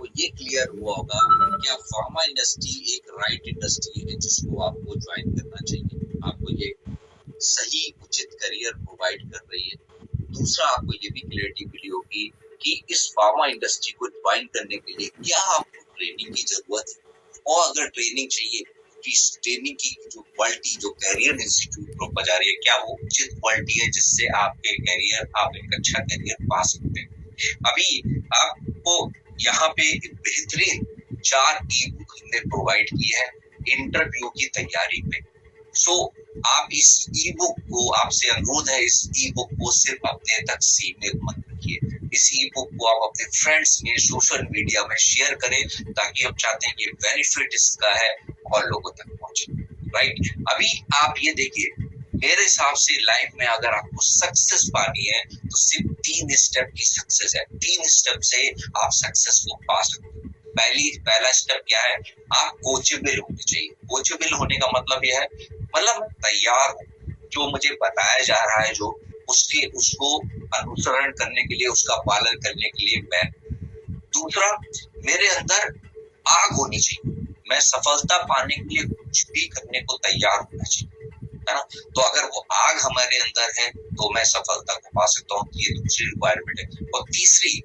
आपको ये क्लियर हुआ होगा कि आप फार्मा इंडस्ट्री एक राइट इंडस्ट्री है जिसको आपको ज्वाइन करना चाहिए। आपको ये सही उचित करियर प्रोवाइड कर रही है। दूसरा, आपको ये भी क्लैरिटी मिली होगी कि इस फार्मा इंडस्ट्री को ज्वाइन करने के लिए क्या आपको ट्रेनिंग की जरूरत है, और अगर ट्रेनिंग चाहिए कि इस ट्रेनिंग की जो क्वालिटी जो कैरियर इंस्टीट्यूट को बजा रही है, क्या वो उचित क्वालिटी है जिससे आप एक अच्छा करियर पा सकते हैं। अभी आपको यहाँ पे बेहतरीन 4 ई बुक हमने प्रोवाइड की है इंटरव्यू की तैयारी में। आप इस ई बुक को, आपसे अनुरोध है, इस ई बुक को सिर्फ अपने तक सीमित मत रखिए। इस ई बुक को आप अपने फ्रेंड्स में, सोशल मीडिया में शेयर करें, ताकि हम चाहते हैं कि बेनिफिट इसका है और लोगों तक पहुंचे। राइट, अभी आप ये देखिए, मेरे हिसाब से लाइफ में अगर आपको सक्सेस पानी है तो सिर्फ 3 स्टेप की सक्सेस है। 3 स्टेप से आप सक्सेस को पा सकते हैं। पहला स्टेप क्या है? आप कोचेबल होने चाहिए। कोचेबल होने का मतलब यह है, मतलब तैयार हो, जो मुझे बताया जा रहा है, जो उसको अनुसरण करने के लिए, उसका पालन करने के लिए मैं। दूसरा, मेरे अंदर आग होनी चाहिए। मैं सफलता पाने के लिए कुछ भी करने को तैयार होना चाहिए, है ना। तो अगर वो आग हमारे अंदर है तो मैं सफलता को पा सकता हूँ। ये दूसरी रिक्वायरमेंट है। और तीसरी,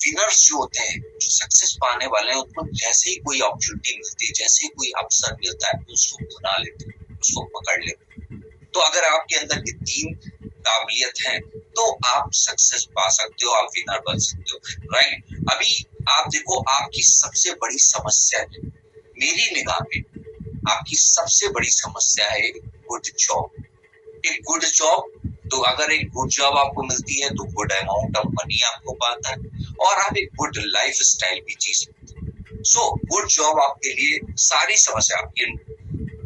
विनर्स जो होते हैं, जो सक्सेस पाने वाले हैं, उनको जैसे ही कोई अपॉर्चुनिटी मिलती है, जैसे ही कोई अवसर मिलता है, उसको अपना लेते हैं, उसको पकड़ लेते हैं। तो अगर आपके अंदर ये 3 काबिलियत है तो आप सक्सेस पा सकते हो, आप विनर बन सकते हो। राइट, अभी आप देखो, आपकी सबसे बड़ी समस्या है, मेरी निगाह में आपकी सबसे बड़ी समस्या है गुड जॉब। एक गुड जॉब, तो अगर एक गुड जॉब आपको मिलती है तो गुड अमाउंट ऑफ मनी आपको पाता है, और आप एक गुड लाइफ स्टाइल भी जी सकते हैं। सो गुड जॉब आपके लिए सारी समस्या,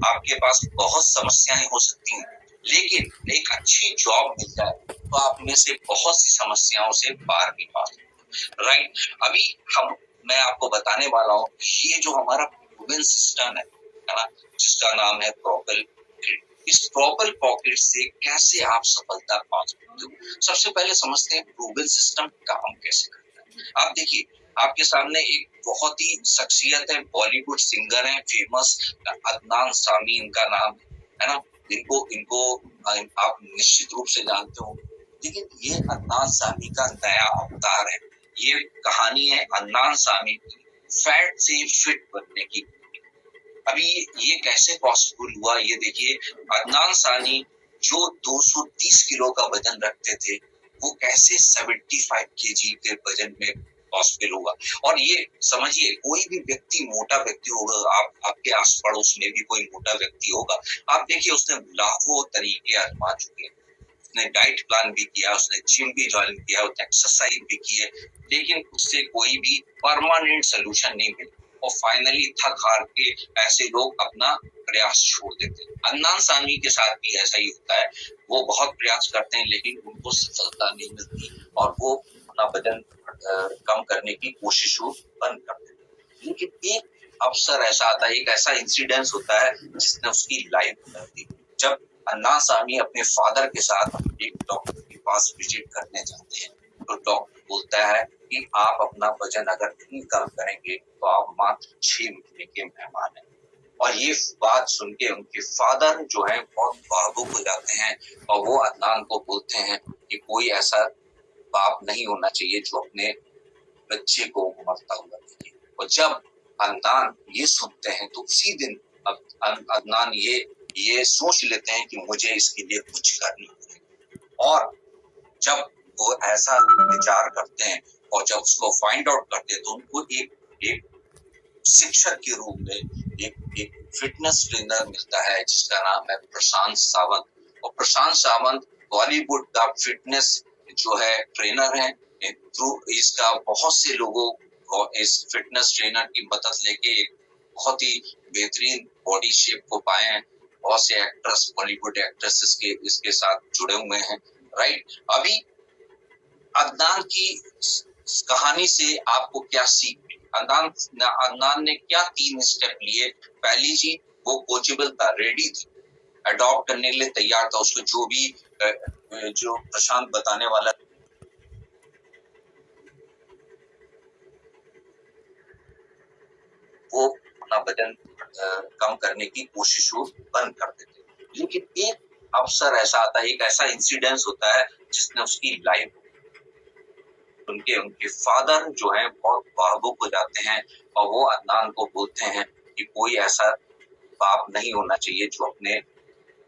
आपके पास बहुत समस्याएं हो सकती हैं, लेकिन एक अच्छी जॉब मिल जाए तो आप में से बहुत सी समस्याओं से पार भी पा सकते। राइट, अभी मैं आपको बताने वाला हूँ, ये जो हमारा प्रूवन सिस्टम है ना, जिसका नाम है प्रोपल। इस प्रोपल पॉकेट से कैसे आप सफलता पा सकते हो। सबसे पहले समझते हैं प्रूवन सिस्टम काम कैसे करता है। आप देखिए, आपके सामने एक बहुत ही शख्सियत है, बॉलीवुड सिंगर है, फेमस अदनान सामी इनका नाम है ना। इनको आप निश्चित रूप से जानते हो। लेकिन ये अदनान सामी का नया अवतार है। ये कहानी है अदनान सामी की फैट से फिट बनने की। अभी ये कैसे पॉसिबल हुआ, ये देखिए, अदनान सानी जो 230 किलो का वजन रखते थे, वो कैसे 75 केजी के वजन में पॉसिबल हुआ। और ये समझिए, कोई भी व्यक्ति, मोटा व्यक्ति होगा, आपके आस पड़ोस में भी कोई मोटा व्यक्ति होगा, आप देखिए, उसने लाखों तरीके आजमा चुके हैं। उसने डाइट प्लान भी किया, उसने जिम भी ज्वाइन किया, उसने एक्सरसाइज भी की है, लेकिन उससे कोई भी परमानेंट सोल्यूशन नहीं मिला, और फाइनली थक हार के ऐसे लोग अपना प्रयास छोड़ देते हैं। अदनान सामी के साथ भी ऐसा ही होता है। वो बहुत प्रयास करते हैं, लेकिन उनको सफलता नहीं मिलती, और वो अपना वजन कम करने की कोशिश बंद कर देते हैं। लेकिन एक अवसर ऐसा आता है, एक ऐसा इंसिडेंस होता है जिसने उसकी लाइफ बदल दी। जब अदनान सामी अपने फादर के साथ एक डॉक्टर के पास विजिट करने जाते हैं, तो डॉक्टर बोलता है कि आप अपना वजन अगर नहीं कम करेंगे तो आप मात्र 6 महीने के मेहमान हैं। और ये बात सुन के उनके फादर जो है बहुत भावुक हो जाते हैं, और वो अदनान को बोलते हैं कि कोई ऐसा बाप नहीं होना चाहिए जो अपने बच्चे को मरता हुआ देखे। और जब अदनान ये सुनते हैं तो उसी दिन अदनान ये सोच लेते हैं कि मुझे इसके लिए कुछ करना है। और जब वो ऐसा विचार करते हैं और जब उसको फाइंड आउट करते हैं, तो उनको एक शिक्षक के रूप में एक फिटनेस ट्रेनर मिलता है जिसका नाम है प्रशांत सावंत। और प्रशांत सावंत बॉलीवुड का फिटनेस जो है ट्रेनर है। थ्रू इसका बहुत से लोगों को इस फिटनेस ट्रेनर की मदद लेके एक बहुत ही बेहतरीन बॉडी शेप को पाए हैं। बहुत से एक्ट्रेस, बॉलीवुड एक्ट्रेस इसके साथ जुड़े हुए हैं। राइट, अभी अदनान की कहानी से आपको क्या सीख मिली? अदनान ने क्या 3 स्टेप लिए? पहली चीज, वो कोचेबल था, रेडी थी, अडॉप्ट करने के लिए तैयार था। उसको जो भी जो प्रशांत बताने वाला वो अपना वजन कम करने की कोशिश वो बंद कर देते। लेकिन एक अवसर ऐसा आता है, एक ऐसा इंसिडेंस होता है जिसने उसकी लाइफ, उनके फादर जो है बहुत भावुक हो जाते हैं और वो अदनान को बोलते हैं कि कोई ऐसा बाप नहीं होना चाहिए जो अपने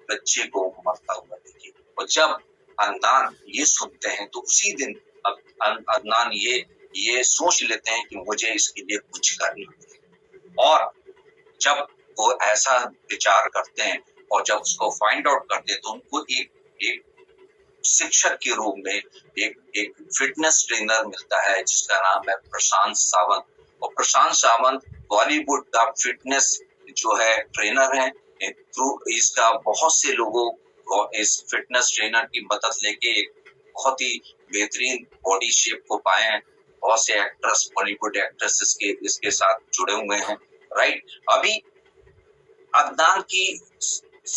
बच्चे को मरता हुआ देखे। और जब अदनान ये सुनते हैं तो उसी दिन अदनान ये सोच लेते हैं कि मुझे इसके लिए कुछ करना है। और जब वो ऐसा विचार करते हैं और जब उसको फाइंड आउट करते हैं तो उनको एक शिक्षक के रूप में एक फिटनेस ट्रेनर मिलता है जिसका नाम है प्रशांत सावंत। और प्रशांत सावंत बॉलीवुड का फिटनेस जो है ट्रेनर है। थ्रू इसका बहुत से लोगों इस फिटनेस ट्रेनर की मदद लेके एक बहुत ही बेहतरीन बॉडी शेप को पाए हैं। बहुत से एक्ट्रेस, बॉलीवुड एक्ट्रेस इसके साथ जुड़े हुए हैं। राइट, अभी अदनान की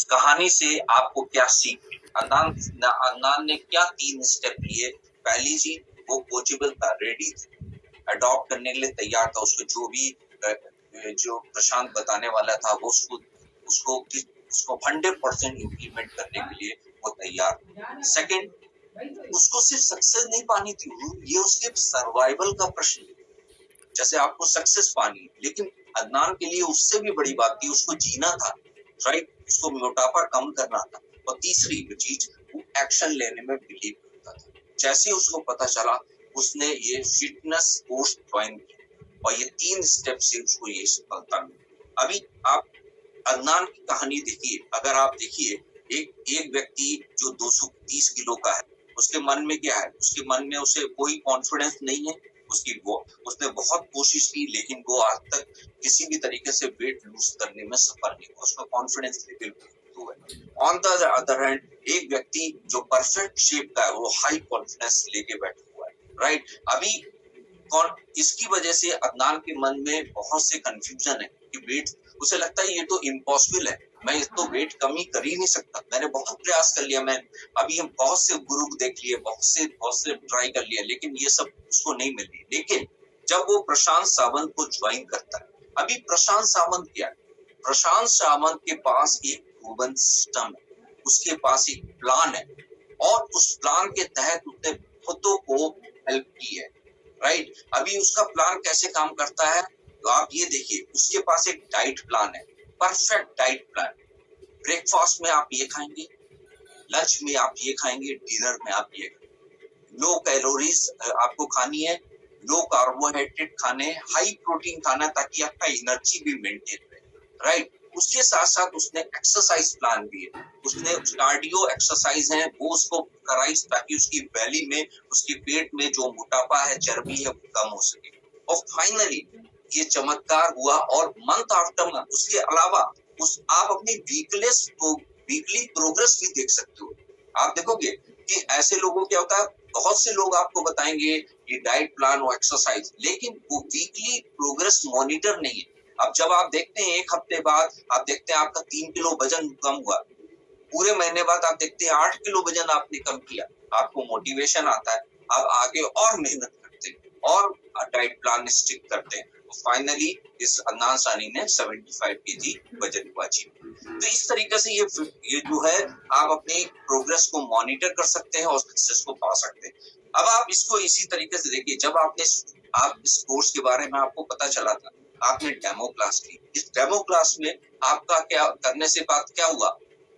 कहानी से आपको क्या सीख? अदनान ने क्या 3 स्टेप लिए? पहली चीज, वो कोचेबल था, रेडी था, अडॉप्ट करने के लिए तैयार था। उसको जो भी जो प्रशांत बताने वाला था वो उसको 100% इम्प्लीमेंट करने के लिए वो तैयार। सेकंड, उसको सिर्फ सक्सेस नहीं पानी थी, ये उसके सर्वाइवल का प्रश्न। जैसे आपको सक्सेस पानी, लेकिन अदनान के लिए उससे भी बड़ी बात थी, उसको जीना था। राइट, उसको मोटापा कम करना था। और तीसरी चीज, वो एक्शन लेने में बिलीव करता था। जैसे उसको पता चला उसने ये फिटनेस कोर्स ज्वाइन किया और ये 3 स्टेप से उसको ये सफलता मिली। अभी आप अदनान की कहानी देखिए। अगर आप देखिए एक व्यक्ति जो 230 किलो का है, उसके मन में क्या है? उसके मन में उसे कोई कॉन्फिडेंस नहीं है। उसने बहुत कोशिश की लेकिन वो आज तक किसी भी तरीके से वेट लूज करने में सफल नहीं हुआ। उसका कॉन्फिडेंस लेवल लो है। ऑन द अदर हैंड, एक व्यक्ति जो परफेक्ट शेप का है वो हाई कॉन्फिडेंस लेके बैठा हुआ है। राइट, अभी इसकी वजह से अदनान के मन में बहुत से कंफ्यूजन है कि वेट, उसे लगता है ये तो इम्पॉसिबल है, मैं इस तो वेट कमी कर ही नहीं सकता। मैंने बहुत प्रयास कर लिया, मैं अभी हम बहुत से गुरु देख लिए, बहुत से ट्राई कर लिया, लेकिन ये सब उसको नहीं मिल रही। लेकिन जब वो प्रशांत सावंत को ज्वाइन करता है, अभी प्रशांत सावंत क्या है? प्रशांत सावंत के पास एक प्रूवन सिस्टम है, उसके पास एक प्लान है और उस प्लान के तहत उसने बहुतों को हेल्प की है। राइट, अभी उसका प्लान कैसे काम करता है तो आप ये देखिए, उसके पास एक डाइट प्लान है, परफेक्ट डाइट प्लान। ब्रेकफास्ट में आप ये खाएंगे, लंच में आप ये खाएंगे, डिनर में आप ये खाएंगे। लो कैलोरीज आपको खानी है, लो कार्बोहाइड्रेट खाने, हाई प्रोटीन खाना ताकि आपका एनर्जी भी मेंटेन रहे। राइट, उसके साथ साथ उसने एक्सरसाइज प्लान भी है। उसने कार्डियो एक्सरसाइज है वो उसको कराई ताकि उसकी बैली में, उसके पेट में जो मोटापा है, चर्बी है, वो कम हो सके। और फाइनली ये चमत्कार हुआ और मंथ आफ्टर मंथ उसके अलावा आप अपनी वीकली प्रोग्रेस भी देख सकते हो। आप देखोगे कि ऐसे लोगों क्या होता है, बहुत से लोग आपको बताएंगे ये डाइट प्लान और एक्सरसाइज, लेकिन वो वीकली प्रोग्रेस मॉनिटर नहीं है। अब जब आप देखते हैं 1 हफ्ते बाद आप देखते हैं आपका 3 किलो वजन कम हुआ, पूरे महीने बाद आप देखते हैं 8 किलो वजन आपने कम किया, आपको मोटिवेशन आता है, आप आगे और मेहनत करते हैं और डाइट प्लान स्टिक करते हैं। फाइनली इस अदनान सानी ने 75 केजी वजन को अचीव। तो इस तरीके से ये जो है आप अपनी प्रोग्रेस को मॉनिटर कर सकते हैं और सक्सेस को पा सकते हैं। अब आप इसको इसी तरीके से देखिए, जब आप इस कोर्स के बारे में आपको पता चला था, आपने डेमो क्लास की। इस डेमो क्लास में आपका क्या करने से बात क्या हुआ?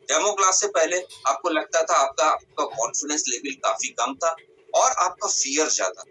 डेमो क्लास से पहले आपको लगता था आपका कॉन्फिडेंस लेवल काफी कम था और आपका फियर ज्यादा,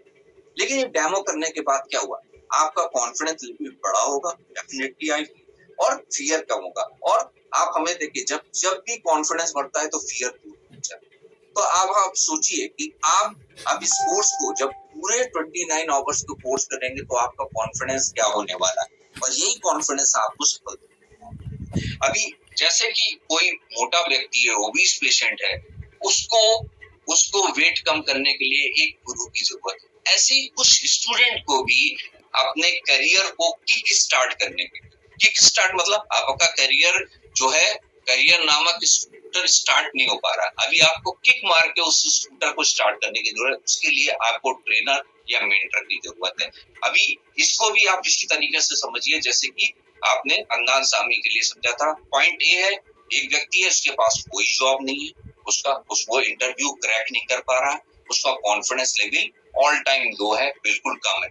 लेकिन ये डेमो करने के बाद क्या हुआ? आपका कॉन्फिडेंस लेवल बड़ा होगा, डेफिनेटली आएगी, और फियर कम होगा। और आप हमें देखिए, जब भी कॉन्फिडेंस बढ़ता है तो फियर दूर होता है। तो अब आप सोचिए कि आप अब इस कोर्स को जब पूरे 29 आवर्स को कोर्स करेंगे तो आपका कॉन्फिडेंस क्या होने वाला है, और यही कॉन्फिडेंस आपको सफल देगा। अभी जैसे कि कोई मोटा व्यक्ति है, ओबीस पेशेंट है, उसको वेट कम करने के लिए एक गुरु की जरूरत है। ऐसे ही कुछ स्टूडेंट को भी अपने करियर को किक स्टार्ट करने के लिए, किक स्टार्ट मतलब आपका करियर जो है, करियर नामक स्कूटर स्टार्ट नहीं हो पा रहा, अभी आपको किक मार के उस स्कूटर को स्टार्ट करने की जरूरत है। उसके लिए आपको ट्रेनर या मेंटर की जरूरत है। अभी इसको भी आप इसी तरीके से समझिए जैसे कि आपने अदनान सामी के लिए समझा था। पॉइंट ए है, एक व्यक्ति है, उसके पास कोई जॉब नहीं है, वो इंटरव्यू क्रैक नहीं कर पा रहा है, उसका कॉन्फिडेंस लेवल ऑल टाइम लो है, बिल्कुल कम है।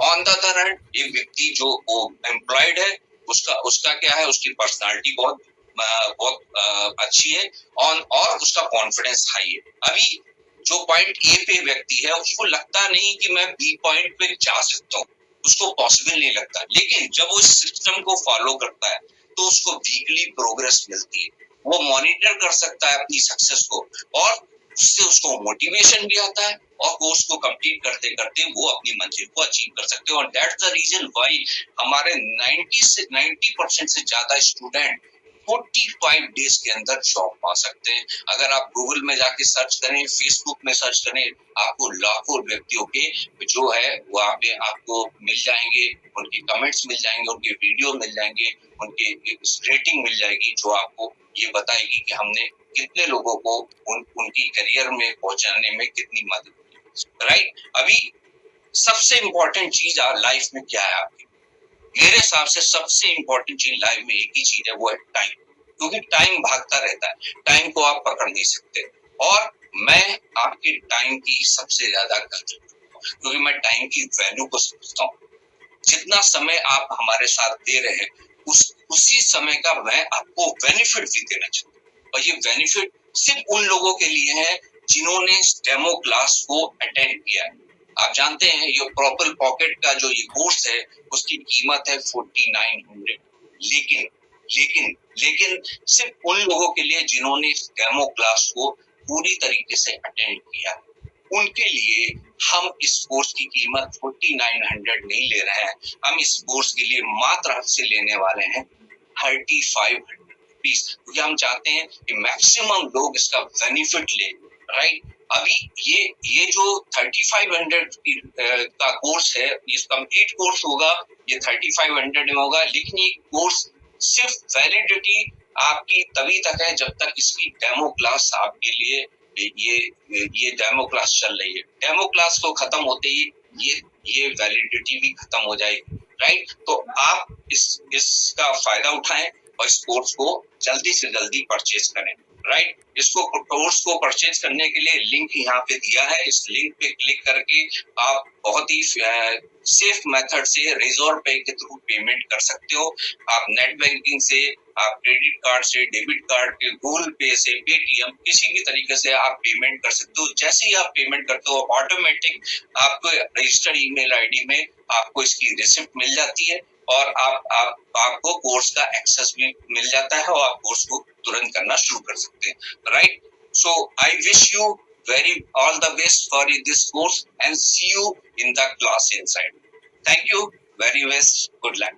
ऑन द अदर हैंड, एक व्यक्ति जो एम्प्लॉयड है, उसका क्या है, उसकी पर्सनालिटी बहुत अच्छी है और उसका कॉन्फिडेंस हाई है। अभी जो पॉइंट ए पे व्यक्ति है, उसको लगता नहीं कि मैं बी पॉइंट पे जा सकता हूँ, उसको पॉसिबल नहीं लगता, लेकिन जब वो इस सिस्टम को फॉलो करता है तो उसको वीकली प्रोग्रेस मिलती है, वो मॉनिटर कर सकता है अपनी सक्सेस को और उससे उसको मोटिवेशन भी आता है और कोर्स को कंप्लीट करते करते वो अपनी मंजिल को अचीव कर सकते हैं। और दैट्स द रीजन व्हाई हमारे 90% से ज्यादा स्टूडेंट 45 डेज के अंदर जॉब पा सकते हैं। अगर आप गूगल में जाके सर्च करें, फेसबुक में सर्च करें, आपको लाखों व्यक्तियों के जो है वहाँ पे आपको मिल जाएंगे, उनके कमेंट्स मिल जाएंगे, उनके वीडियो मिल जाएंगे, उनके रेटिंग मिल जाएगी जो आपको ये बताएगी कि हमने कितने लोगों को उनकी करियर में पहुंचाने में कितनी मदद की। राइट। अभी सबसे इम्पोर्टेंट चीज लाइफ में क्या है आपकी? मेरे हिसाब से सबसे इम्पोर्टेंट चीज लाइफ में एक ही चीज है, वो है टाइम। क्योंकि टाइम भागता रहता है, टाइम को आप पकड़ नहीं सकते। और मैं आपके टाइम की सबसे ज्यादा कदर करता हूं, क्योंकि मैं टाइम की वैल्यू को समझता हूँ। जितना समय आप हमारे साथ दे रहे हैं, उसी समय का मैं आपको बेनिफिट भी देना चाहता हूँ। और ये बेनिफिट सिर्फ उन लोगों के लिए है जिन्होंने डेमो क्लास को अटेंड किया है। आप जानते हैं ये प्रॉपर पॉकेट का जो ये कोर्स है, उसकी कीमत है 4900। लेकिन सिर्फ उन लोगों के लिए जिन्होंने इस डेमो क्लास को पूरी तरीके से अटेंड किया, उनके लिए हम इस कोर्स की कीमत 4900 नहीं ले रहे हैं। हम इस कोर्स के लिए मात्र आपसे लेने वाले हैं 3500 रुपीज, क्योंकि हम चाहते हैं कि मैक्सिमम लोग इसका बेनिफिट ले। राइट। अभी ये जो 3500 का कोर्स है, ये कंप्लीट कोर्स होगा, ये 3500 में होगा, लेकिन ये कोर्स सिर्फ वैलिडिटी आपकी तभी तक है जब तक इसकी डेमो क्लास आपके लिए ये डेमो क्लास चल रही है। डेमो क्लास को खत्म होते ही ये वैलिडिटी भी खत्म हो जाएगी। राइट। तो आप इसका फायदा उठाएं और इस कोर्स को जल्दी से जल्दी परचेज करें। राइट। इसको कोर्स को परचेज करने के लिए लिंक यहाँ पे दिया है, इस लिंक पे क्लिक करके आप बहुत ही सेफ मेथड से रेज़र पे के थ्रू पेमेंट कर सकते हो। आप नेट बैंकिंग से, आप क्रेडिट कार्ड से, डेबिट कार्ड के, गूगल पे से, पेटीएम, किसी भी तरीके से आप पेमेंट कर सकते हो। जैसे ही आप पेमेंट करते हो, ऑटोमेटिक आपको रजिस्टर्ड ईमेल आईडी में आपको इसकी रिसिप्ट मिल जाती है और आपको कोर्स का एक्सेस भी मिल जाता है और आप कोर्स को तुरंत करना शुरू कर सकते हैं। Right. So I wish you very all the best for this course and see you in the class inside. Thank you very much. Good luck.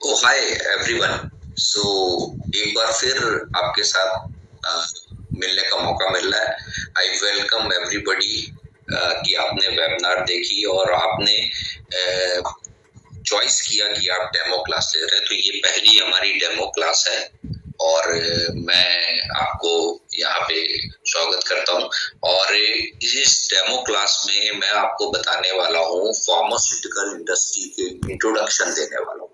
Oh, hi everyone. So एक बार फिर आपके साथ मिलने का मौका मिल रहा है। आई वेलकम एवरीबडी कि आपने वेबिनार देखी और आपने चॉइस किया कि आप डेमो क्लास ले रहे हैं, तो ये पहली हमारी डेमो क्लास है और मैं आपको यहाँ पे स्वागत करता हूँ। और इस डेमो क्लास में मैं आपको बताने वाला हूँ फार्मास्यूटिकल इंडस्ट्री के इंट्रोडक्शन देने वाला हूँ।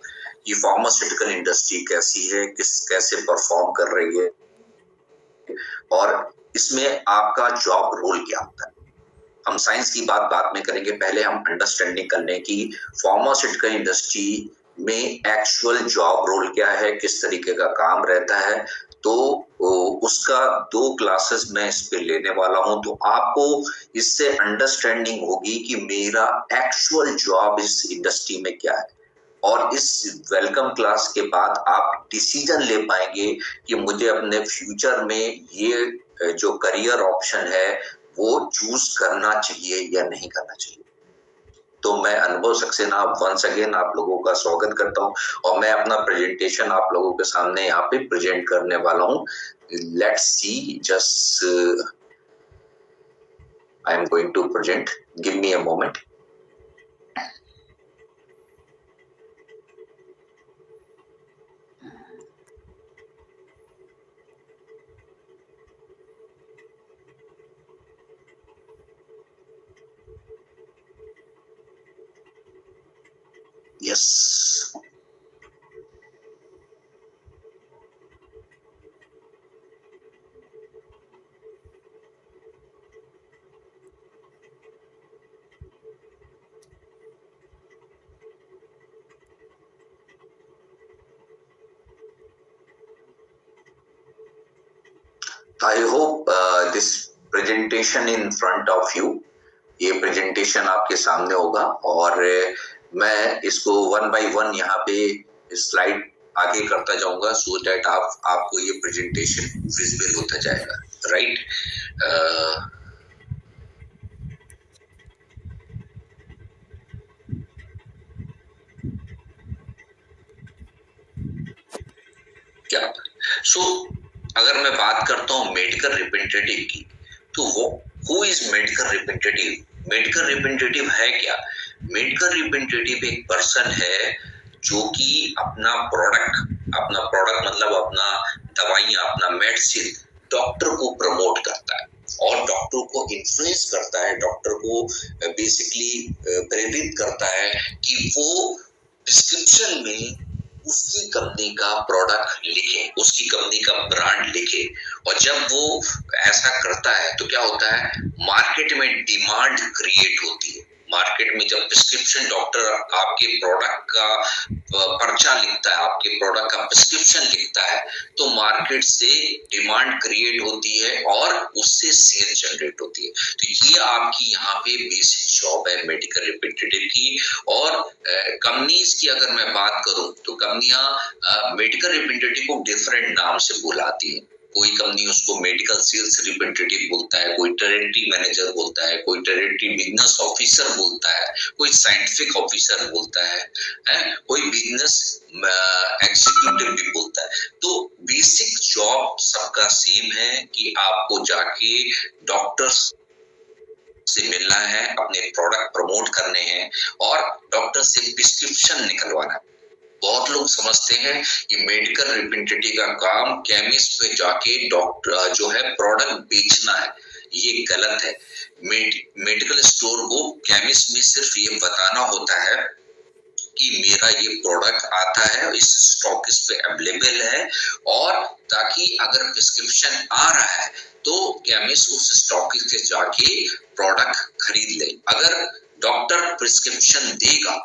ये फार्मास्यूटिकल इंडस्ट्री कैसी है, कैसे परफॉर्म कर रही है और इसमें आपका जॉब रोल क्या होता है। हम साइंस की बात बाद में करेंगे, पहले हम अंडरस्टैंडिंग कर लें कि फार्मास्यूटिकल इंडस्ट्री में एक्चुअल जॉब रोल क्या है, किस तरीके का काम रहता है। तो उसका 2 क्लासेस मैं इस पे लेने वाला हूं, तो आपको इससे अंडरस्टैंडिंग होगी कि मेरा एक्चुअल जॉब इस इंडस्ट्री में क्या है। और इस वेलकम क्लास के बाद आप डिसीजन ले पाएंगे कि मुझे अपने फ्यूचर में ये जो करियर ऑप्शन है वो चूज करना चाहिए या नहीं करना चाहिए। तो मैं अनुभव सक्सेना वंस अगेन आप लोगों का स्वागत करता हूं और मैं अपना प्रेजेंटेशन आप लोगों के सामने यहाँ पे प्रेजेंट करने वाला हूं। Let's see, just I am going to present, give me a moment. Yes. I hope this presentation in front of you, ये प्रेजेंटेशन आपके सामने होगा और मैं इसको 1 by 1 यहाँ पे स्लाइड आगे करता जाऊंगा सो दैट आपको ये प्रेजेंटेशन विजिबल होता जाएगा, राइट। क्या अगर मैं बात करता हूँ मेडिकल रिप्रेजेंटेटिव की, तो वो who is medical representative? Medical representative है क्या? मेडिकल रिप्रेजेंटेटिव एक पर्सन है जो कि अपना प्रोडक्ट मतलब अपना दवाइयां, अपना मेडिसिन डॉक्टर को प्रमोट करता है और डॉक्टर को इन्फ्लुएंस करता है, डॉक्टर को बेसिकली प्रेरित करता है कि वो डिस्क्रिप्शन में उसकी कंपनी का प्रोडक्ट लिखे, उसकी कंपनी का ब्रांड लिखे। और जब वो ऐसा करता है तो क्या होता है, मार्केट में डिमांड क्रिएट होती है। मार्केट में जब प्रिस्क्रिप्शन डॉक्टर आपके प्रोडक्ट का पर्चा लिखता है, आपके प्रोडक्ट का प्रिस्क्रिप्शन लिखता है, तो मार्केट से डिमांड क्रिएट होती है और उससे सेल जनरेट होती है। तो ये आपकी यहाँ पे बेसिक जॉब है मेडिकल रिप्रेजेंटेटिव की। और कंपनीज की अगर मैं बात करूं तो कंपनियां मेडिकल रिप्रेजेंटेटिव को डिफरेंट नाम से बुलाती है। कोई कंपनी उसको मेडिकल सेल्स रिप्रेजेंटेटिव बोलता है, कोई टेरिटरी मैनेजर बोलता है, कोई टेरिटरी बिजनेस ऑफिसर बोलता है, कोई साइंटिफिक ऑफिसर बोलता है, कोई बिजनेस एग्जीक्यूटिव भी बोलता है। तो बेसिक जॉब सबका सेम है कि आपको जाके डॉक्टर्स से मिलना है, अपने प्रोडक्ट प्रमोट करने हैं और डॉक्टर से प्रिस्क्रिप्शन निकलवाना है। बहुत लोग समझते हैं कि मेडिकल रिप्रेजेंटेटिव का काम केमिस्ट पे जाके डॉक्टर जो है प्रोडक्ट बेचना है, ये गलत है। मेडिकल स्टोर को केमिस्ट में सिर्फ ये बताना होता है कि मेरा ये प्रोडक्ट आता है, इस स्टॉक इस पे अवेलेबल है, और ताकि अगर प्रिस्क्रिप्शन आ रहा है तो केमिस्ट उस स्टॉक से जाके प्रोडक्ट खरीद ले। अगर डॉक्टर प्रिस्क्रिप्शन देगा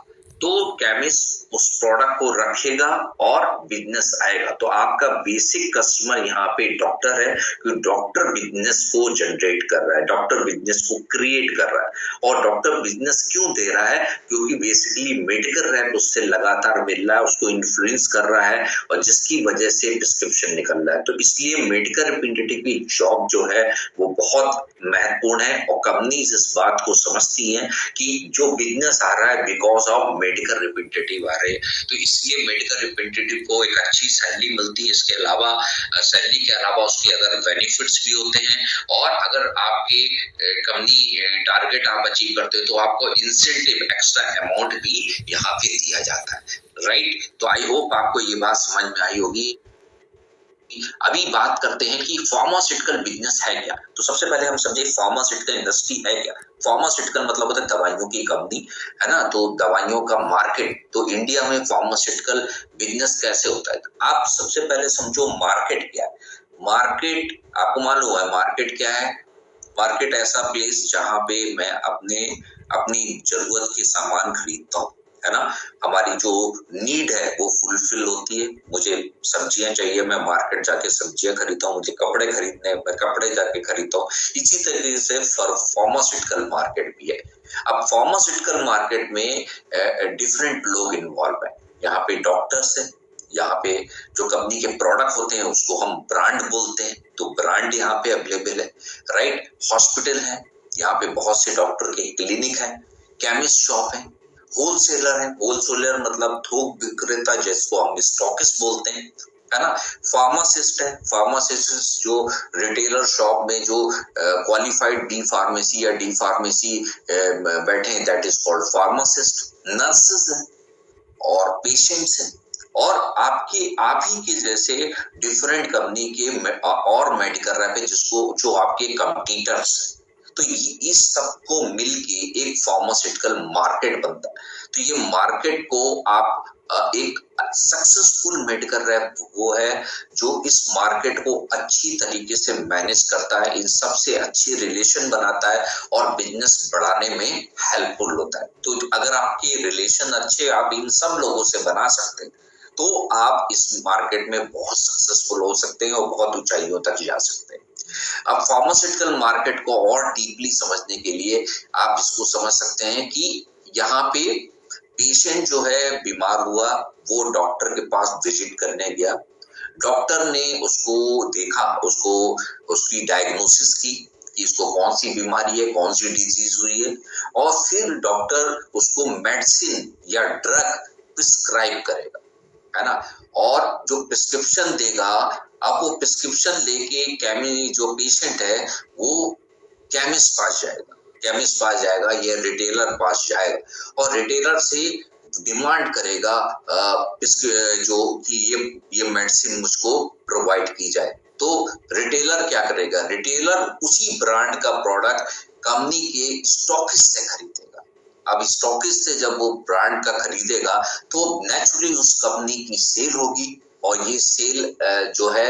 तो केमिस्ट उस प्रोडक्ट को रखेगा और बिजनेस आएगा। तो आपका बेसिक कस्टमर यहाँ पे डॉक्टर है, क्योंकि डॉक्टर बिजनेस को जनरेट कर रहा है, डॉक्टर बिजनेस को क्रिएट कर रहा है। और डॉक्टर बिजनेस क्यों दे रहा है? क्योंकि बेसिकली मेडिकल रैप उससे लगातार मिल रहा है, उसको इन्फ्लुएंस कर रहा है और जिसकी वजह से प्रिस्क्रिप्शन निकल रहा है। तो इसलिए मेडिकल रिप्रेजेंटेटिव की जॉब जो है वो बहुत महत्वपूर्ण है और कंपनीज इस बात को समझती हैं कि जो बिजनेस आ रहा है बिकॉज ऑफ मेडिकल रिप्रेजेंटेटिव आ रहे हैं, तो इसलिए मेडिकल रिप्रेजेंटेटिव को एक अच्छी सैलरी मिलती है। इसके अलावा सैलरी के अलावा उसके अगर बेनिफिट्स भी होते हैं, और अगर आपके कंपनी टारगेट आप अचीव करते हो तो आपको इंसेंटिव एक्स्ट्रा अमाउंट भी यहाँ पे दिया जाता है, राइट। तो आई होप आपको ये बात समझ में आई होगी। अभी बात करते हैं कि फार्मास्यूटिकल बिजनेस है क्या। तो सबसे पहले हम समझे फार्मास्यूटिकल इंडस्ट्री है क्या। फार्मास्यूटिकल मतलब होता है दवाइयों की कंपनी, है ना, तो दवाइयों का मार्केट। तो इंडिया में फार्मास्यूटिकल बिजनेस कैसे होता है, आप सबसे पहले समझो मार्केट क्या है। मार्केट आपको मालूम है मार्केट क्या है। मार्केट ऐसा प्लेस जहां पे मैं अपनी जरूरत के सामान खरीदता हूँ, है ना। हमारी जो नीड है वो फुलफिल होती है। मुझे सब्जियां चाहिए, मैं मार्केट जाके सब्जियां खरीदता हूँ। मुझे कपड़े खरीदने, मैं कपड़े जाके खरीदता हूँ। इसी तरीके से फार्मास्यूटिकल मार्केट भी है। अब फार्मास्यूटिकल मार्केट में डिफरेंट लोग इन्वॉल्व है। यहाँ पे डॉक्टर्स है, यहाँ पे जो कंपनी के प्रोडक्ट होते हैं उसको हम ब्रांड बोलते हैं, तो ब्रांड यहाँ पे अवेलेबल है, राइट। हॉस्पिटल है, यहाँ पे बहुत से डॉक्टर के क्लिनिक है, केमिस्ट शॉप है, होलसेलर है। होलसेलर मतलब थोक विक्रेता, जिसको हम स्टॉकिस्ट बोलते हैं, है ना। फार्मासिस्ट है, फार्मासिस्ट जो रिटेलर शॉप में जो क्वालिफाइड बी फार्मेसी या डी फार्मेसी बैठे हैं, that is called pharmacist. Nurses है और पेशेंट्स हैं, और आप ही के जैसे डिफरेंट कंपनी के और मेडिकल रैप है, जो आपके कंपटीटर्स हैं। तो इस सबको मिलके एक फार्मास्यूटिकल मार्केट बनता है। तो ये मार्केट को आप एक सक्सेसफुल मेडिकल रैप वो है जो इस मार्केट को अच्छी तरीके से मैनेज करता है, इन सबसे अच्छी रिलेशन बनाता है और बिजनेस बढ़ाने में हेल्पफुल होता है। तो अगर आपके रिलेशन अच्छे आप इन सब लोगों से बना सकते हैं तो आप इस मार्केट में बहुत सक्सेसफुल हो सकते हैं और बहुत ऊंचाइयों तक जा सकते हैं। अब फार्मास्यूटिकल मार्केट को और डीपली समझने के लिए आप इसको समझ सकते हैं कि यहाँ पे पेशेंट जो है बीमार हुआ, वो डॉक्टर के पास विजिट करने गया। डॉक्टर ने उसको देखा, उसकी डायग्नोसिस की कि इसको कौन सी बीमारी है, कौन सी डिजीज हुई है, और फिर डॉक्टर उसको मेडिसिन या ड्रग प्रिस्क्राइब करेगा, है ना। और जो प्रिस्क्रिप्शन देगा, अब वो प्रिस्क्रिप्शन लेके जो पेशेंट है वो केमिस्ट पास जाएगा, या रिटेलर पास जाएगा, और रिटेलर से डिमांड करेगा जो कि ये मेडिसिन मुझको प्रोवाइड की जाए। तो रिटेलर क्या करेगा, रिटेलर उसी ब्रांड का प्रोडक्ट कंपनी के स्टॉकिस्ट से खरीदेगा। अब स्टॉकिस्ट से जब वो ब्रांड का खरीदेगा तो नेचुरली उस कंपनी की सेल होगी, और ये सेल जो है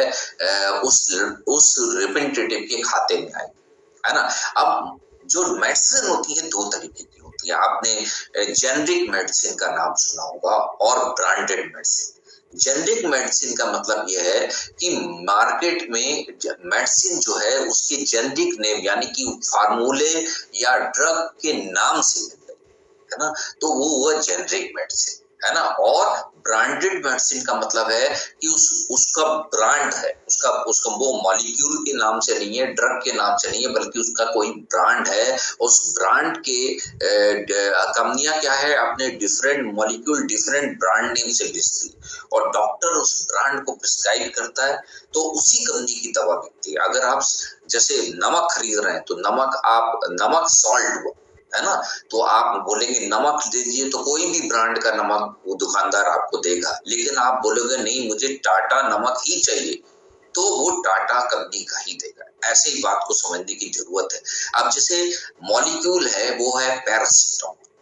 उस रिप्रेजेंटेटिव के खाते में आएगी, है ना। अब जो मेडिसिन होती है दो तरीके की होती है। आपने जेनरिक मेडिसिन का नाम सुना होगा और ब्रांडेड मेडिसिन। जेनरिक मेडिसिन का मतलब यह है कि मार्केट में मेडिसिन जो है उसके जेनरिक नेम यानी कि फार्मूले या ड्रग के नाम से मिलता है ना, तो वो हुआ जेनरिक मेडिसिन, है ना। और ब्रांडेड मेडिसिन का मतलब है कि उसका ब्रांड है, उसका वो मॉलिक्यूल के नाम से नहीं है, ड्रग के नाम से नहीं है, बल्कि उसका कोई ब्रांड है। उस ब्रांड के कंपनियां क्या है, अपने different molecule different brand name से बेचती है, और डॉक्टर उस ब्रांड को प्रिस्क्राइब करता है तो उसी कंपनी की दवा बिकती है। अगर आप जैसे नमक खरीद रहे हैं तो नमक सॉल्ट है ना, तो आप बोलेंगे नमक दीजिए, तो कोई भी ब्रांड का नमक वो दुकानदार आपको देगा। लेकिन आप बोलोगे नहीं मुझे टाटा नमक ही चाहिए, तो वो टाटा कंपनी का ही देगा। ऐसे ही बात को समझने की जरूरत है। अब जैसे मॉलिक्यूल है वो है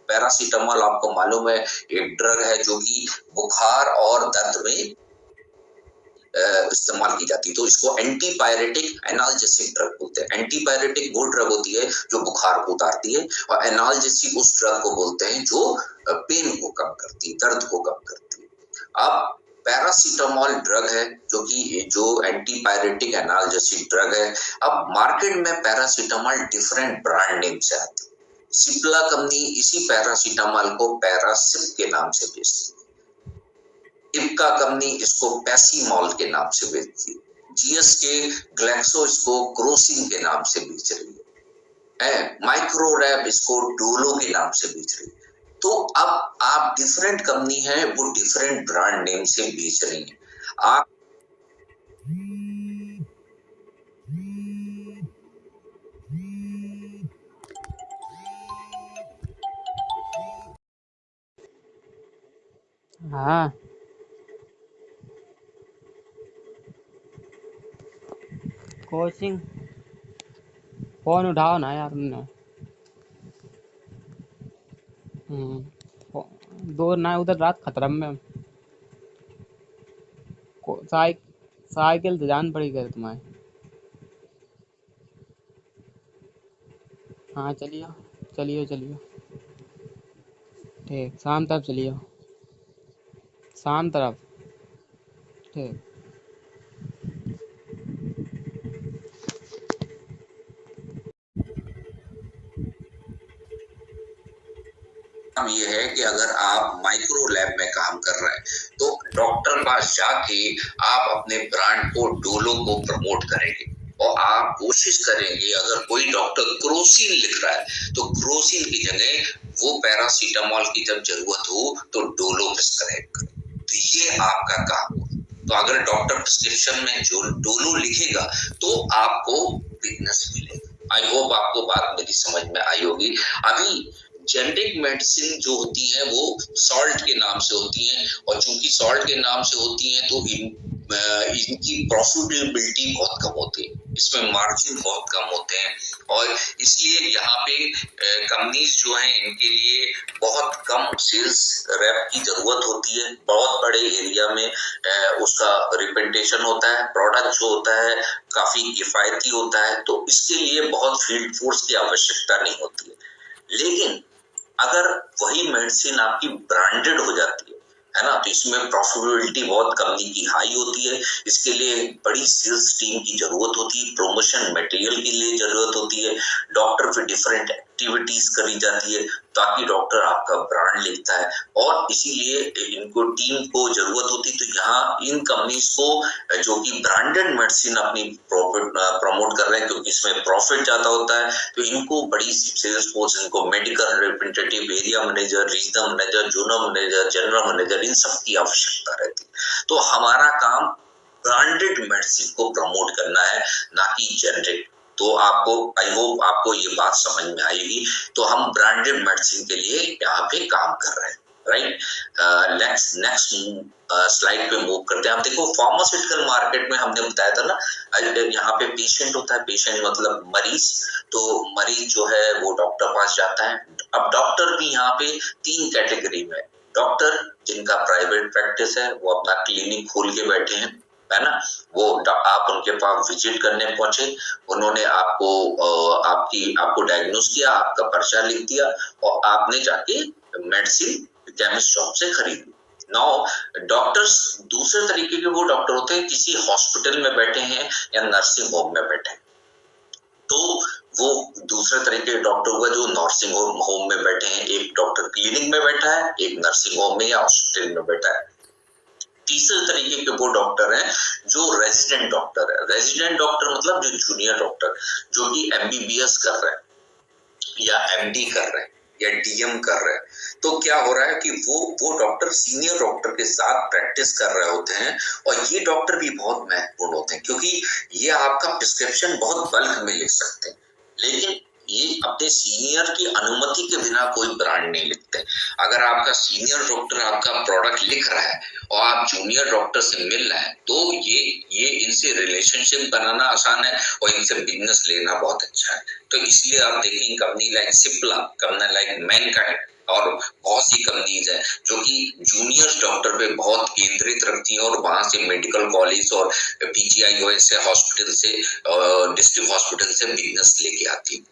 पैरासीटामोल आपको मालूम है एक ड्रग है जो कि बुखार और दर्द में इस्तेमाल की जाती है। तो इसको एंटीपायरेटिक एनाल्जेसिक ड्रग बोलते हैं। एंटीपायरेटिक वो ड्रग होती है जो बुखार को उतारती है, और एनाल्जेसिक उस ड्रग को बोलते हैं जो पेन को कम करती है, दर्द को कम करती है। अब पैरासीटामोल ड्रग है जो एंटीपायरेटिक एनाल्जेसिक ड्रग है। अब मार्केट में पैरासीटामोल डिफरेंट ब्रांड नेम से आती है। सिप्ला कंपनी इसी पैरासीटामोल को पैरासिप के नाम से बेचती है। इप्का कंपनी इसको पैसीमॉल के नाम से बेचती है। जीएसके ग्लैक्सो इसको क्रोसिन के नाम से बेच रही है। माइक्रोरैप इसको डोलो के नाम से बेच रही है। तो अब आप डिफरेंट कंपनी है, वो डिफरेंट ब्रांड नेम से बेच रही है। आप हाँ, कोचिंग फोन उठाओ ना यार तुमने। दूर ना उधर रात खतरा में। साइकिल से जान पड़ी कर तुम्हारे। हाँ चलियो, चलियो चलियो। ठीक, शाम तरफ चलियो, शाम तरफ। ठीक। ये है कि अगर आप माइक्रो लैब में काम कर रहे हैं तो डॉक्टर पास जाके आप अपने ब्रांड को डोलो को प्रमोट करेंगे और आप कोशिश करेंगे, अगर कोई डॉक्टर क्रोसिन लिख रहा है तो क्रोसिन की जगह वो पैरासीटामोल की जब जरूरत हो तो डोलो प्रिस्क्राइब करें। तो ये आपका काम हो। तो अगर डॉक्टर प्रिस्क्रिप्शन में जो डोलो लिखेगा तो आपको बिजनेस मिलेगा। आई होप आपको बात मेरी समझ में आई होगी। अभी जेनेरिक मेडिसिन जो होती है वो सॉल्ट के नाम से होती हैं और चूंकि सॉल्ट के नाम से होती हैं तो इनकी प्रॉफिटेबिलिटी बहुत कम होती है, इसमें मार्जिन बहुत कम होते हैं और इसलिए यहाँ पे कंपनीज जो हैं इनके लिए बहुत कम सेल्स रेप की जरूरत होती है। बहुत बड़े एरिया में उसका रिप्रेजेंटेशन होता है, प्रोडक्ट जो होता है काफी किफायती होता है, तो इसके लिए बहुत फील्ड फोर्स की आवश्यकता नहीं होती है। लेकिन अगर वही मेडिसिन आपकी ब्रांडेड हो जाती है ना, तो इसमें प्रॉफिटेबिलिटी बहुत कंपनी की हाई होती है। इसके लिए बड़ी सेल्स टीम की जरूरत होती है, प्रमोशन मटेरियल के लिए जरूरत होती है, डॉक्टर पे डिफरेंट एक्टिविटीज करी जाती है ताकि डॉक्टर आपका ब्रांड लिखता है और इसीलिए इनको टीम को जरूरत होती है। तो यहाँ इन कंपनीज को जो कि ब्रांडेड मेडिसिन अपनी प्रमोट कर रहे हैं क्योंकि इसमें प्रॉफिट ज्यादा होता है, तो इनको बड़ी सेल्स फोर्स, इनको medical representative, area manager, regional manager, zonal manager, general manager, इन सब की आवश्यकता रहती है। तो हमारा काम ब्रांडेड मेडिसिन को प्रमोट करना है, ना कि जेनरिक। तो आपको आई होप आपको ये बात समझ में आएगी। तो हम ब्रांडेड मेडिसिन के लिए यहाँ पे काम कर रहे हैं, राइट। नेक्स्ट स्लाइड पे मूव करते हैं। आप देखो फार्मास्यूटिकल मार्केट में हमने बताया था ना, यहाँ पे पेशेंट होता है, पेशेंट मतलब मरीज। तो मरीज जो है वो डॉक्टर पास जाता है। अब डॉक्टर भी यहाँ पे 3 कैटेगरी में, डॉक्टर जिनका प्राइवेट प्रैक्टिस है, वो अपना क्लिनिक खोल के बैठे हैं, है ना, वो आप उनके पास विजिट करने पहुंचे, उन्होंने आपको डायग्नोस किया, आपका पर्चा लिख दिया और आपने जाके मेडिसिन केमिस्ट शॉप से खरीद ली। नाउ डॉक्टर्स दूसरे तरीके के वो डॉक्टर होते हैं, किसी हॉस्पिटल में बैठे हैं या नर्सिंग होम में बैठे हैं, तो वो दूसरे तरीके के डॉक्टर हुआ जो नर्सिंग होम में बैठे हैं। एक डॉक्टर क्लिनिक में बैठा है, एक नर्सिंग होम में या हॉस्पिटल में बैठा है। तीसरे तरीके के वो डॉक्टर हैं जो रेजिडेंट डॉक्टर है। रेजिडेंट डॉक्टर मतलब जो जूनियर डॉक्टर, जो कि एमबीबीएस कर रहे हैं या एमडी कर रहे हैं या डीएम कर रहे हैं। तो क्या हो रहा है कि वो डॉक्टर सीनियर डॉक्टर के साथ प्रैक्टिस कर रहे होते हैं और ये डॉक्टर भी बहुत महत्वपूर्ण होते हैं क्योंकि ये आपका प्रिस्क्रिप्शन बहुत बल्क में लिख सकते हैं, लेकिन ये अपने सीनियर की अनुमति के बिना कोई ब्रांड नहीं लिखते। अगर आपका सीनियर डॉक्टर आपका प्रोडक्ट लिख रहा है और आप जूनियर डॉक्टर से मिल रहे हैं तो ये इनसे रिलेशनशिप बनाना आसान है और इनसे बिजनेस लेना बहुत अच्छा है। तो इसलिए आप देखेंगे company like Cipla, company like Mankind और बहुत सी कंपनीज है जो कि जूनियर डॉक्टर पे बहुत केंद्रित रखती है और वहां से मेडिकल कॉलेज और पीजीआई से हॉस्पिटल से डिस्ट्रिक्ट हॉस्पिटल से बिजनेस लेके आती है।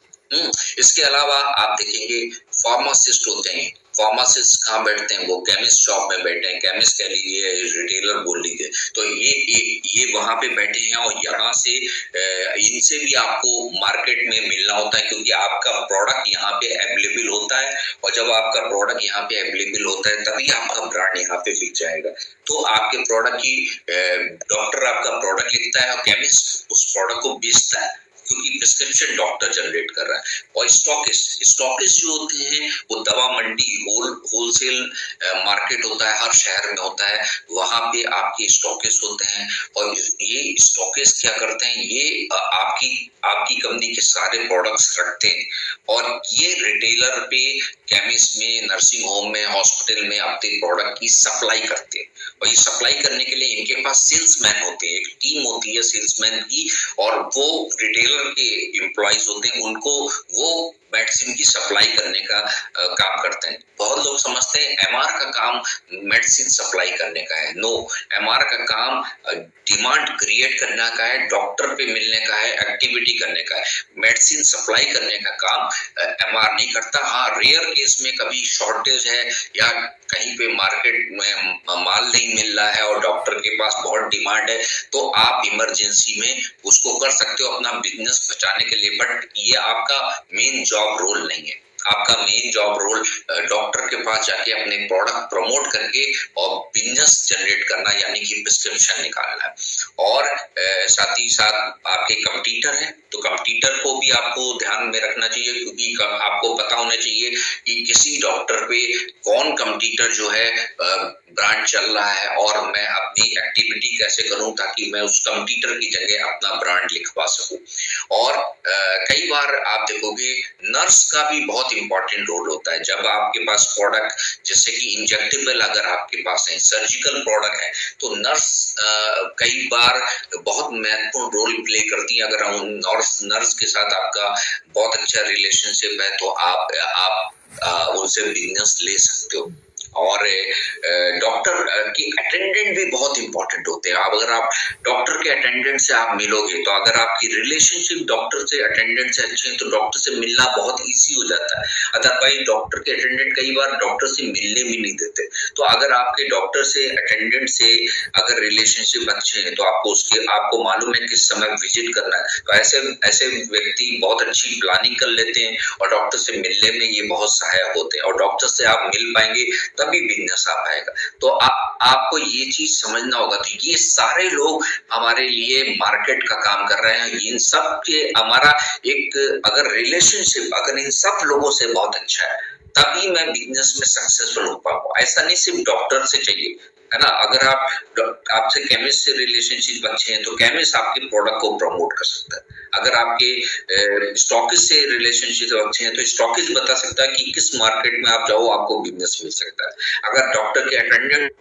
इसके अलावा आप देखेंगे फार्मासिस्ट होते हैं। फार्मासिस्ट कहाँ बैठते हैं? वो केमिस्ट शॉप में बैठे हैं, केमिस्ट कह लीजिए, रिटेलर बोल लीजिए। तो ये वहां पे बैठे हैं और यहाँ से इनसे भी आपको मार्केट में मिलना होता है क्योंकि आपका प्रोडक्ट यहाँ पे अवेलेबल होता है और जब आपका प्रोडक्ट यहाँ पे अवेलेबल होता है तभी आपका ब्रांड यहाँ पे बिक जाएगा। तो आपके प्रोडक्ट की डॉक्टर आपका प्रोडक्ट लिखता है और केमिस्ट उस प्रोडक्ट को बेचता है क्योंकि प्रिस्क्रिप्शन डॉक्टर जनरेट कर रहा है। और स्टॉकिस्ट जो होते हैं वो दवा मंडी होलसेल मार्केट होता है, हर शहर में होता है, वहां पे आपके स्टॉकिस्ट होते हैं। और ये स्टॉकिस्ट क्या करते हैं, ये आपकी कंपनी के सारे प्रोडक्ट्स रखते हैं और ये रिटेलर पे, केमिस्ट में, नर्सिंग होम में, हॉस्पिटल में अपने प्रोडक्ट की सप्लाई करते हैं। और ये सप्लाई करने के लिए इनके पास सेल्समैन होते हैं, एक टीम होती है सेल्समैन की, और वो रिटेलर के एम्प्लॉइज होते हैं, उनको वो मेडिसिन की सप्लाई करने का काम करते हैं। बहुत लोग समझते हैं एमआर का काम मेडिसिन सप्लाई करने का है। नो, एमआर का काम डिमांड क्रिएट करने का है, डॉक्टर पे मिलने का है, एक्टिविटी करने का है। मेडिसिन सप्लाई करने का काम एमआर नहीं करता। हाँ, रेयर केस में कभी शॉर्टेज है या कहीं पे मार्केट में माल नहीं मिल रहा है और डॉक्टर के पास बहुत डिमांड है, तो आप इमरजेंसी में उसको कर सकते हो अपना बिजनेस बचाने के लिए। बट ये आपका मेन जॉब रोल नहीं है। आपका मेन जॉब रोल डॉक्टर के पास जाके अपने प्रोडक्ट प्रमोट करके और बिजनेस जनरेट करना, यानी कि प्रिस्क्रिप्शन निकालना है। और साथ ही साथ आपके कंपटीटर है, तो कंपटीटर को भी आपको ध्यान में रखना चाहिए, क्योंकि आपको पता होना चाहिए कि किसी डॉक्टर पे कौन कंपटीटर जो है ब्रांड चल रहा है, और मैं अपनी एक्टिविटी कैसे करूं ताकि मैं उस कंपटीटर की जगह अपना ब्रांड लिखवा सकूं। और कई बार आप देखोगे नर्स का भी बहुत इंपॉर्टेंट रोल होता है। जब आपके पास प्रोडक्ट जैसे कि इंजेक्टेबल अगर आपके पास है, सर्जिकल प्रोडक्ट है, तो नर्स कई बार बहुत महत्वपूर्ण रोल प्ले करती है। अगर नर्स के साथ आपका बहुत अच्छा रिलेशनशिप है, तो आप उनसे बिजनेस ले सकते हो। और डॉक्टर की अटेंडेंट भी बहुत इंपॉर्टेंट होते हैं। अगर आप डॉक्टर के अटेंडेंट से आप मिलोगे, तो अगर आपकी रिलेशनशिप डॉक्टर से अटेंडेंट से अच्छी है, तो डॉक्टर से मिलना बहुत इजी हो जाता है। अदरवाइज डॉक्टर के अटेंडेंट कई बार डॉक्टर से मिलने भी नहीं देते। तो अगर आपके डॉक्टर से अटेंडेंट से अगर रिलेशनशिप अच्छे हैं, तो आपको मालूम है किस समय विजिट करना है, तो ऐसे व्यक्ति बहुत अच्छी प्लानिंग कर लेते हैं और डॉक्टर से मिलने में ये बहुत सहायक होते हैं। और डॉक्टर से आप मिल पाएंगे तभी बिजनेस आ पाएगा। तो आपको ये चीज समझना होगा। तो ये सारे लोग हमारे लिए मार्केट का काम कर रहे हैं। इन सब के हमारा एक अगर रिलेशनशिप अगर इन सब लोगों से बहुत अच्छा है, तभी मैं बिजनेस में सक्सेसफुल हो पाऊंगा। ऐसा नहीं सिर्फ डॉक्टर से चाहिए, है ना। अगर आपसे केमिस्ट से रिलेशनशिप अच्छे हैं, तो केमिस्ट आपके प्रोडक्ट को प्रमोट कर सकता है। अगर आपके स्टॉकिस्ट से रिलेशनशिप अच्छे हैं, तो स्टॉकिस्ट बता सकता है कि किस मार्केट में आप जाओ, आपको बिजनेस मिल सकता है। अगर डॉक्टर के अटेंडेंट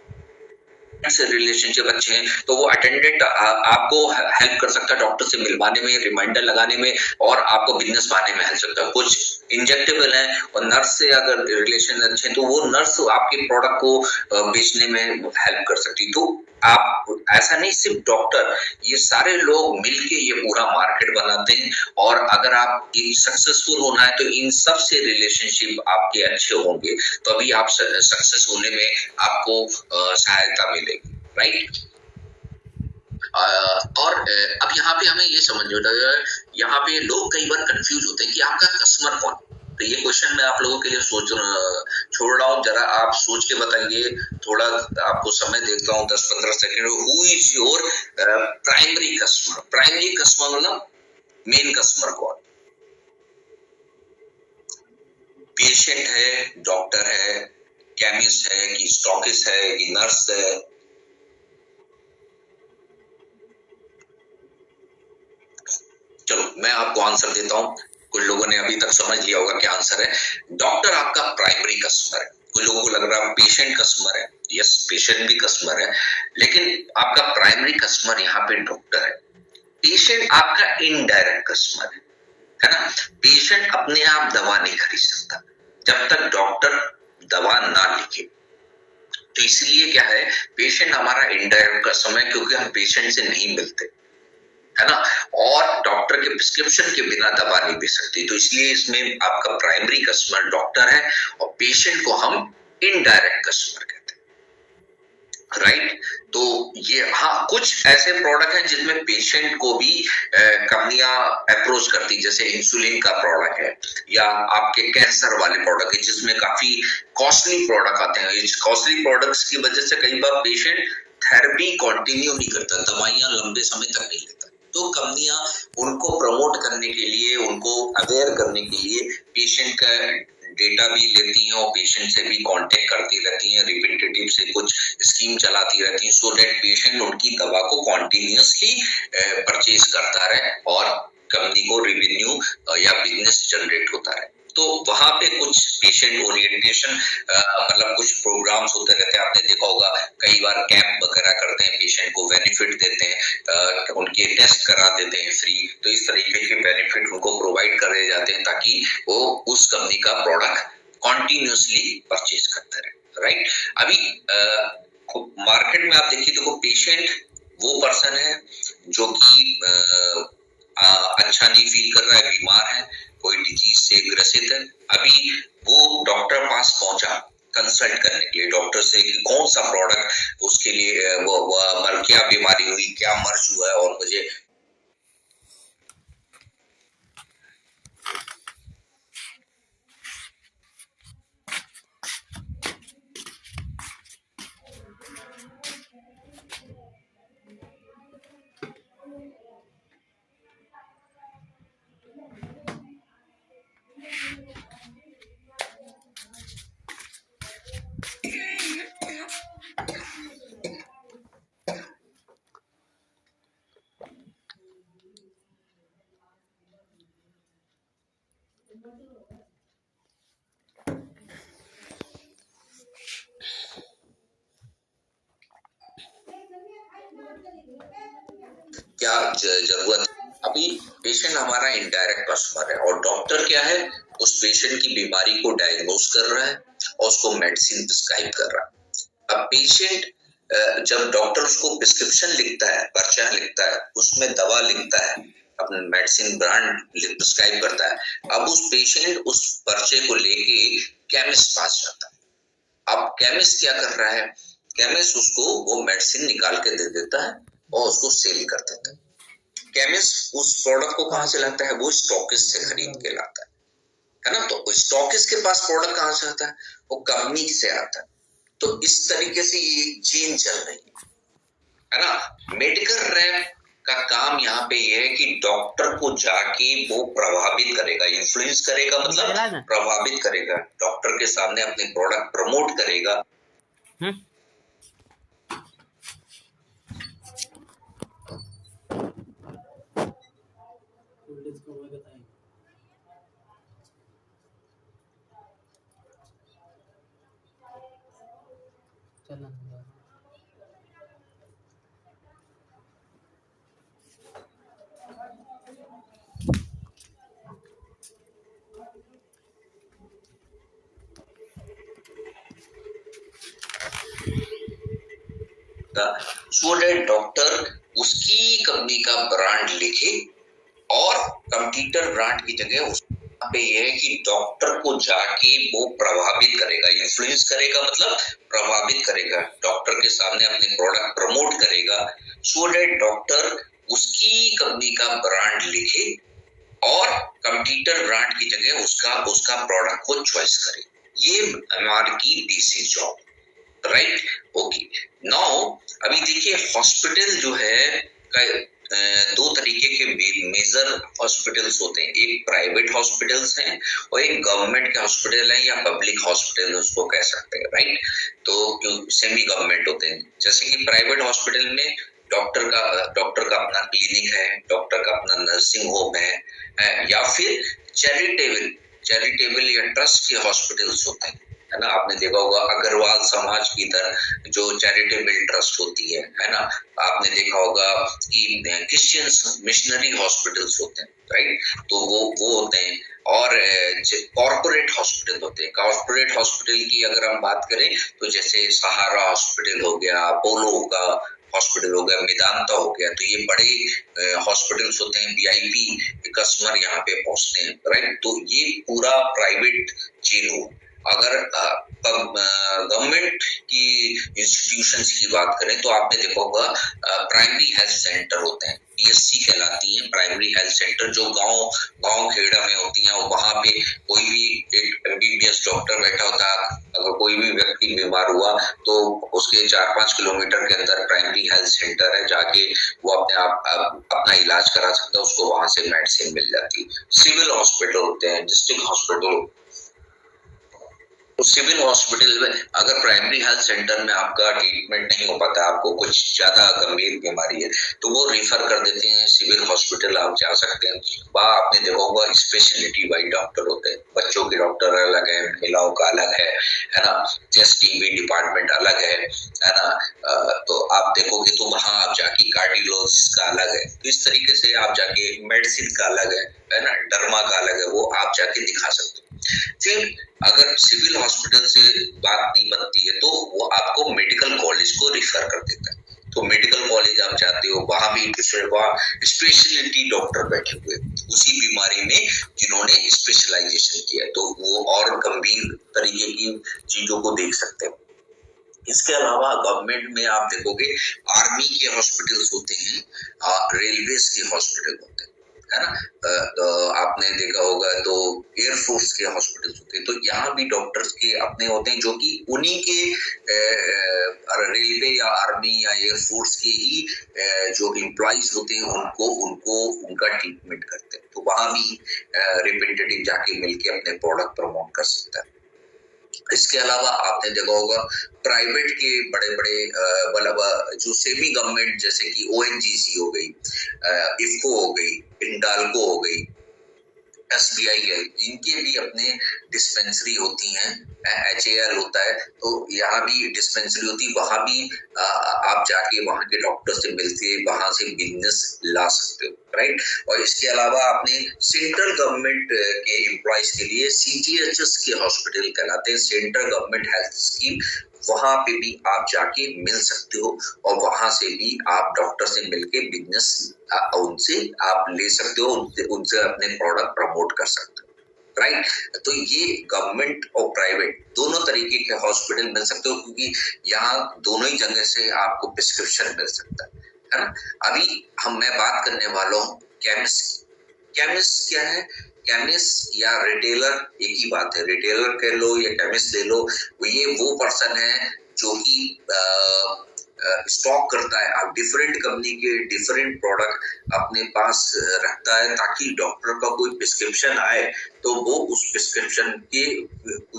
से रिलेशनशिप अच्छे हैं, तो वो अटेंडेंट आपको हेल्प कर सकता है डॉक्टर से मिलवाने में, रिमाइंडर लगाने में, और आपको बिजनेस पाने में हेल्प सकता है। कुछ इंजेक्टेबल है और नर्स से अगर रिलेशन अच्छे हैं, तो वो नर्स आपके प्रोडक्ट को बेचने में हेल्प कर सकती है। तो आप ऐसा नहीं सिर्फ डॉक्टर, ये सारे लोग मिलके ये पूरा मार्केट बनाते हैं। और अगर आप सक्सेसफुल होना है, तो इन सब से रिलेशनशिप आपके अच्छे होंगे, तभी आप सक्सेस होने में आपको सहायता मिलेगी, राइट। और अब यहाँ पे हमें ये समझना है, यहाँ पे लोग कई बार कंफ्यूज होते हैं कि आपका कस्टमर कौन। तो ये क्वेश्चन मैं आप लोगों के लिए छोड़ रहा हूँ, जरा आप सोच के बताइए। थोड़ा आपको समय देता हूँ 10-15 second. Who is your primary customer? Primary customer मतलब मेन कस्टमर कौन? पेशेंट है, डॉक्टर है, केमिस्ट है, कि स्टॉकिस्ट है, कि नर्स है? चलो मैं आपको आंसर देता हूँ। कुछ लोगों ने अभी तक समझ लिया होगा क्या आंसर है। डॉक्टर आपका प्राइमरी कस्टमर है। कुछ लोगों को लग रहा है पेशेंट कस्टमर है। यस, पेशेंट भी कस्टमर है, लेकिन आपका प्राइमरी कस्टमर यहाँ पे डॉक्टर है। पेशेंट आपका इनडायरेक्ट कस्टमर है ना। पेशेंट अपने आप दवा नहीं खरीद सकता जब तक डॉक्टर दवा ना लिखे। तो इसलिए क्या है, पेशेंट हमारा इनडायरेक्ट कस्टमर है, क्योंकि हम पेशेंट से नहीं मिलते, है ना। और डॉक्टर के प्रिस्क्रिप्शन के बिना दवा नहीं दे सकती। तो इसलिए इसमें आपका प्राइमरी कस्टमर डॉक्टर है, और पेशेंट को हम इनडायरेक्ट कस्टमर कहते हैं, राइट। तो ये हाँ, कुछ ऐसे प्रोडक्ट हैं जिसमें पेशेंट को भी कंपनियां अप्रोच करती, जैसे इंसुलिन का प्रोडक्ट है, या आपके कैंसर वाले प्रोडक्ट है, जिसमें काफी कॉस्टली प्रोडक्ट आते हैं। इस कॉस्टली प्रोडक्ट्स की वजह से कई बार पेशेंट थेरेपी कंटिन्यू नहीं करता, दवाइयां लंबे समय तक नहीं लेता। तो कंपनियां उनको प्रमोट करने के लिए, उनको अवेयर करने के लिए पेशेंट का डेटा भी लेती हैं और पेशेंट से भी कांटेक्ट करती रहती हैं, रिपीटेटिव से कुछ स्कीम चलाती रहती हैं, सो दैट पेशेंट उनकी दवा को कॉन्टिन्यूसली परचेज करता रहे और कंपनी को रेवेन्यू या बिजनेस जनरेट होता रहे। तो वहां पे कुछ पेशेंट ओरिएंटेशन मतलब कुछ प्रोग्राम्स होते रहते हैं, आपने देखा होगा कई बार कैंप वगैरह करते हैं, पेशेंट को बेनिफिट देते हैं, उनके टेस्ट करा देते हैं फ्री, तो इस तरीके के बेनिफिट उनको प्रोवाइड करे जाते हैं ताकि वो उस कंपनी का प्रोडक्ट कॉन्टिन्यूसली परचेज करते रहे, राइट। अभी मार्केट में आप देखिए तो पेशेंट वो पर्सन है जो कि अच्छा नहीं फील कर रहा है, बीमार है, कोई डिजीज से ग्रसित है, अभी वो डॉक्टर पास पहुंचा कंसल्ट करने के लिए डॉक्टर से कि कौन सा प्रोडक्ट उसके लिए वो क्या बीमारी हुई, क्या मर्ज हुआ है और मुझे क्या जरूरत। अभी पेशेंट हमारा इनडायरेक्ट कस्टमर है और डॉक्टर क्या है, उस पेशेंट की बीमारी को डायग्नोज कर रहा है और उसको मेडिसिन प्रिस्क्राइब कर रहा है। अब पेशेंट जब डॉक्टर उसको प्रिस्क्रिप्शन लिखता है, पर्चा लिखता है, उसमें दवा लिखता है, अपने मेडिसिन ब्रांड प्रिस्क्राइब करता है, अब उस पेशेंट उस पर्चे को लेके केमिस्ट पास जाता है। अब केमिस्ट क्या कर रहा है, केमिस्ट उसको वो मेडिसिन निकाल के दे देता है और उसको सेल कर देता है। केमिस्ट उस प्रोडक्ट को कहां से लाता है, वो स्टॉकिस्ट से खरीद के लाता है ना। तो स्टॉकिस्ट के पास प्रोडक्ट कहां से आता है, वो कंपनी से आता है। तो इस तरीके से ये चेन चल रही है ना। मेडिकल रैप का काम यहाँ पे ये है कि डॉक्टर को जाके वो प्रभावित करेगा, इन्फ्लुएंस करेगा, मतलब प्रभावित करेगा, डॉक्टर के सामने अपने प्रोडक्ट प्रमोट करेगा। सो दैट डॉक्टर उसकी कंपनी का ब्रांड लिखे और कंप्यूटर ब्रांड की जगह उस पे ये है कि डॉक्टर को जाके वो प्रभावित करेगा, इन्फ्लुएंस करेगा, मतलब प्रभावित करेगा, डॉक्टर के सामने अपने प्रोडक्ट प्रमोट करेगा, सो दैट डॉक्टर उसकी कंपनी का ब्रांड लिखे और कंप्यूटर ब्रांड की जगह उसका प्रोडक्ट को चॉइस करे। ये हमारी की basic job, right. Okay, now अभी देखिए हॉस्पिटल जो है दो तरीके के मेजर हॉस्पिटल्स होते हैं, एक प्राइवेट हॉस्पिटल्स हैं और एक गवर्नमेंट के हॉस्पिटल है या पब्लिक हॉस्पिटल उसको कह सकते हैं, राइट। तो सेमी गवर्नमेंट होते हैं। जैसे कि प्राइवेट हॉस्पिटल में डॉक्टर का अपना क्लिनिक है, डॉक्टर का अपना नर्सिंग होम है या फिर चैरिटेबल या ट्रस्ट के हॉस्पिटल्स होते हैं, है ना। आपने देखा होगा अग्रवाल समाज की तरह जो चैरिटेबल ट्रस्ट होती है ना। आपने देखा होगा कि क्रिश्चियन मिशनरी हॉस्पिटल्स होते हैं, राइट। तो वो होते हैं और कॉर्पोरेट हॉस्पिटल होते हैं। कॉर्पोरेट हॉस्पिटल की अगर हम बात करें तो जैसे सहारा हॉस्पिटल हो गया, अपोलो का हॉस्पिटल हो गया, मेदांता हो गया, तो ये बड़े हॉस्पिटल्स होते हैं, VIP कस्टमर यहाँ पे पहुंचते हैं, राइट। तो ये पूरा प्राइवेट चेन हो, अगर गवर्नमेंट की इंस्टीट्यूशंस की बात करें तो आपने देखा होगा प्राइमरी हेल्थ सेंटर होते हैं, पीएससी कहलाती हैं प्राइमरी हेल्थ सेंटर, जो गांव खेड़ा में होती हैं। वहां पे कोई भी एक एमबीबीएस डॉक्टर बैठा होता है। अगर कोई भी व्यक्ति बीमार हुआ तो उसके 4-5 किलोमीटर के अंदर प्राइमरी हेल्थ सेंटर है, जाके वो अपने आप अपना इलाज करा सकता है, उसको वहां से मेडिसिन मिल जाती है। सिविल हॉस्पिटल होते हैं, डिस्ट्रिक्ट हॉस्पिटल। तो सिविल हॉस्पिटल में अगर प्राइमरी हेल्थ सेंटर में आपका ट्रीटमेंट नहीं हो पाता, आपको कुछ ज्यादा गंभीर बीमारी है, तो वो रिफर कर देते हैं सिविल हॉस्पिटल, आप जा सकते हैं। वहां आपने देखा होगा स्पेशलिटी वाइज डॉक्टर होते हैं, बच्चों के डॉक्टर अलग है, महिलाओं का अलग है ना, चेस्ट टीबी डिपार्टमेंट अलग है ना। तो आप देखोगे तो वहां आप जाके कार्डियोलॉजिस्ट का अलग है, तो इस तरीके से आप जाके मेडिसिन का अलग है ना, डर्मा का अलग है, वो आप जाके दिखा सकते हो। फिर अगर सिविल हॉस्पिटल से बात नहीं बनती है तो वो आपको मेडिकल कॉलेज को रिफर कर देता है। तो मेडिकल कॉलेज आप जाते हो, वहां भी स्पेशलिटी डॉक्टर बैठे हुए उसी बीमारी में जिन्होंने स्पेशलाइजेशन किया है, तो वो और गंभीर तरीके की चीजों को देख सकते हैं। इसके अलावा गवर्नमेंट में आप देखोगे आर्मी के हॉस्पिटल्स होते हैं, रेलवेज के हॉस्पिटल होते हैं, है ना। तो आपने देखा होगा तो एयरफोर्स के हॉस्पिटल्स होते हैं, तो यहाँ भी डॉक्टर्स के अपने होते हैं, जो कि उन्हीं के रेलवे या आर्मी या एयरफोर्स के ही जो एम्प्लॉइज होते हैं उनको उनका ट्रीटमेंट करते हैं। तो वहां भी रिप्रेजेंटेटिव जाके मिलके अपने प्रोडक्ट प्रमोट कर सकता है। इसके अलावा आपने देखा होगा प्राइवेट के बड़े-बड़े मतलब जो सेमी गवर्नमेंट, जैसे कि ओएनजीसी हो गई, इफको हो गई, हिंडाल्को हो गई, एसबीआई है, इनके भी अपने डिस्पेंसरी होती हैं, एचएएल होता है, तो यहाँ भी डिस्पेंसरी होती है। वहां भी आप जाके वहां के डॉक्टर से मिलते, वहां से बिजनेस ला सकते हो, राइट। और इसके अलावा आपने सेंट्रल गवर्नमेंट के एम्प्लॉइज के लिए सीजीएचएस के हॉस्पिटल कहलाते हैं, सेंट्रल गवर्नमेंट हेल्थ स्कीम, वहां पे भी आप जाके मिल सकते हो और वहां से भी आप डॉक्टर से मिलके बिजनेस उनसे आप ले सकते हो, उनसे अपने प्रोडक्ट प्रमोट कर सकते हो, राइट। तो ये गवर्नमेंट और प्राइवेट दोनों तरीके के हॉस्पिटल मिल सकते हो, क्योंकि यहाँ दोनों ही जगह से आपको प्रिस्क्रिप्शन मिल सकता है ना। अभी मैं बात करने वाला हूँ केमिस्ट। केमिस्ट क्या है? केमिस्ट या रिटेलर एक ही बात है, रिटेलर कह लो या केमिस्ट ले लो, ये वो पर्सन है जो कि स्टॉक करता है, आप डिफरेंट कंपनी के डिफरेंट प्रोडक्ट अपने पास रखता है, ताकि डॉक्टर का कोई प्रिस्क्रिप्शन आए तो वो उस प्रिस्क्रिप्शन के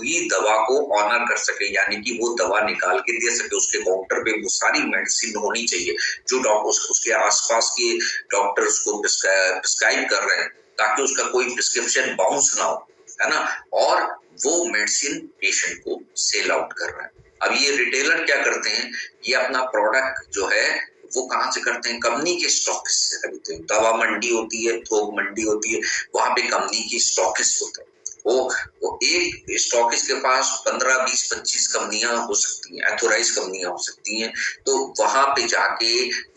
ही दवा को ऑनर कर सके, यानी कि वो दवा निकाल के दे सके। उसके काउंटर पे वो सारी मेडिसिन होनी चाहिए जो डॉक्टर उसके आसपास के डॉक्टर्स को प्रिस्क्राइब कर रहे हैं, ताकि उसका कोई प्रिस्क्रिप्शन बाउंस ना हो, है ना, और वो मेडिसिन पेशेंट को सेल आउट कर रहा है। अब ये रिटेलर क्या करते हैं, ये अपना प्रोडक्ट जो है वो कहाँ से करते हैं, कंपनी के स्टॉकिस्ट से खरीदते हैं। दवा मंडी होती है, थोक मंडी होती है, वहां पे कंपनी की स्टॉकिस्ट होते हैं। वो एक स्टॉकिस्ट के पास 15, 20, 25 कंपनियां हो सकती हैं, एथोराइज कंपनियां हो सकती हैं। तो वहां पे जाके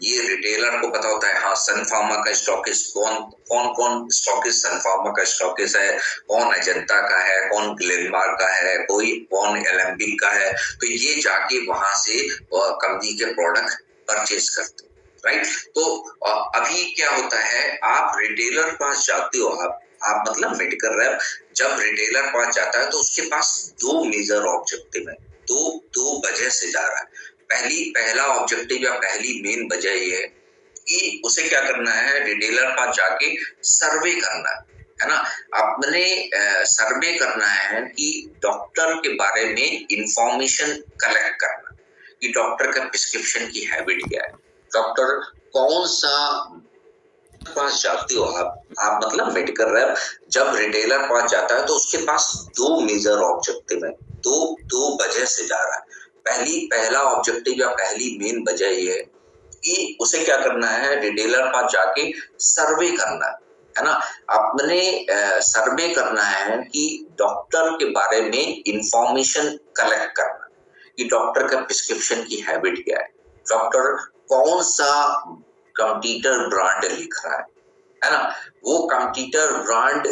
ये रिटेलर को पता होता है, हाँ सन फार्मा का स्टॉकिस्ट कौन स्टॉकिस्ट सन फार्मा का स्टॉकिस्ट है, कौन अजंता का है, कौन ग्लेनमार्क का है, कौन एलेम्बिक का है। तो ये जाके वहां से कंपनी के प्रोडक्ट परचेज करते हैं, राइट। तो अभी क्या होता है, आप रिटेलर पास जाते हो, आप मतलब मेडिकल रैप जब रिटेलर पास जाता है तो उसके पास दो मेजर ऑब्जेक्टिव है, दो वजह से जा रहा है। पहला ऑब्जेक्टिव या पहली मेन वजह ये है कि उसे क्या करना है, रिटेलर पास जाके सर्वे करना है ना, अपने सर्वे करना है कि डॉक्टर के बारे में इंफॉर्मेशन कलेक्ट करना, कि डॉक्टर का प्रिस्क्रिप्शन की हैबिट क्या है, डॉक्टर कौन सा पास जाते हो आप मतलब मेडिकल रैप जब रिटेलर पास जाता है तो उसके पास दो मेजर ऑब्जेक्टिव है, दो वजह से जा रहा है। पहला ऑब्जेक्टिव या पहली मेन वजह ये है कि उसे क्या करना है, रिटेलर पास जाके सर्वे करना है ना, अपने सर्वे करना है कि डॉक्टर के बारे में इंफॉर्मेशन कलेक्ट करना, कि डॉक्टर का प्रिस्क्रिप्शन की हैबिट क्या है, डॉक्टर कौन सा कंप्यूटर ब्रांड लिख रहा है है ना। वो कॉम्पिटिटर ब्रांड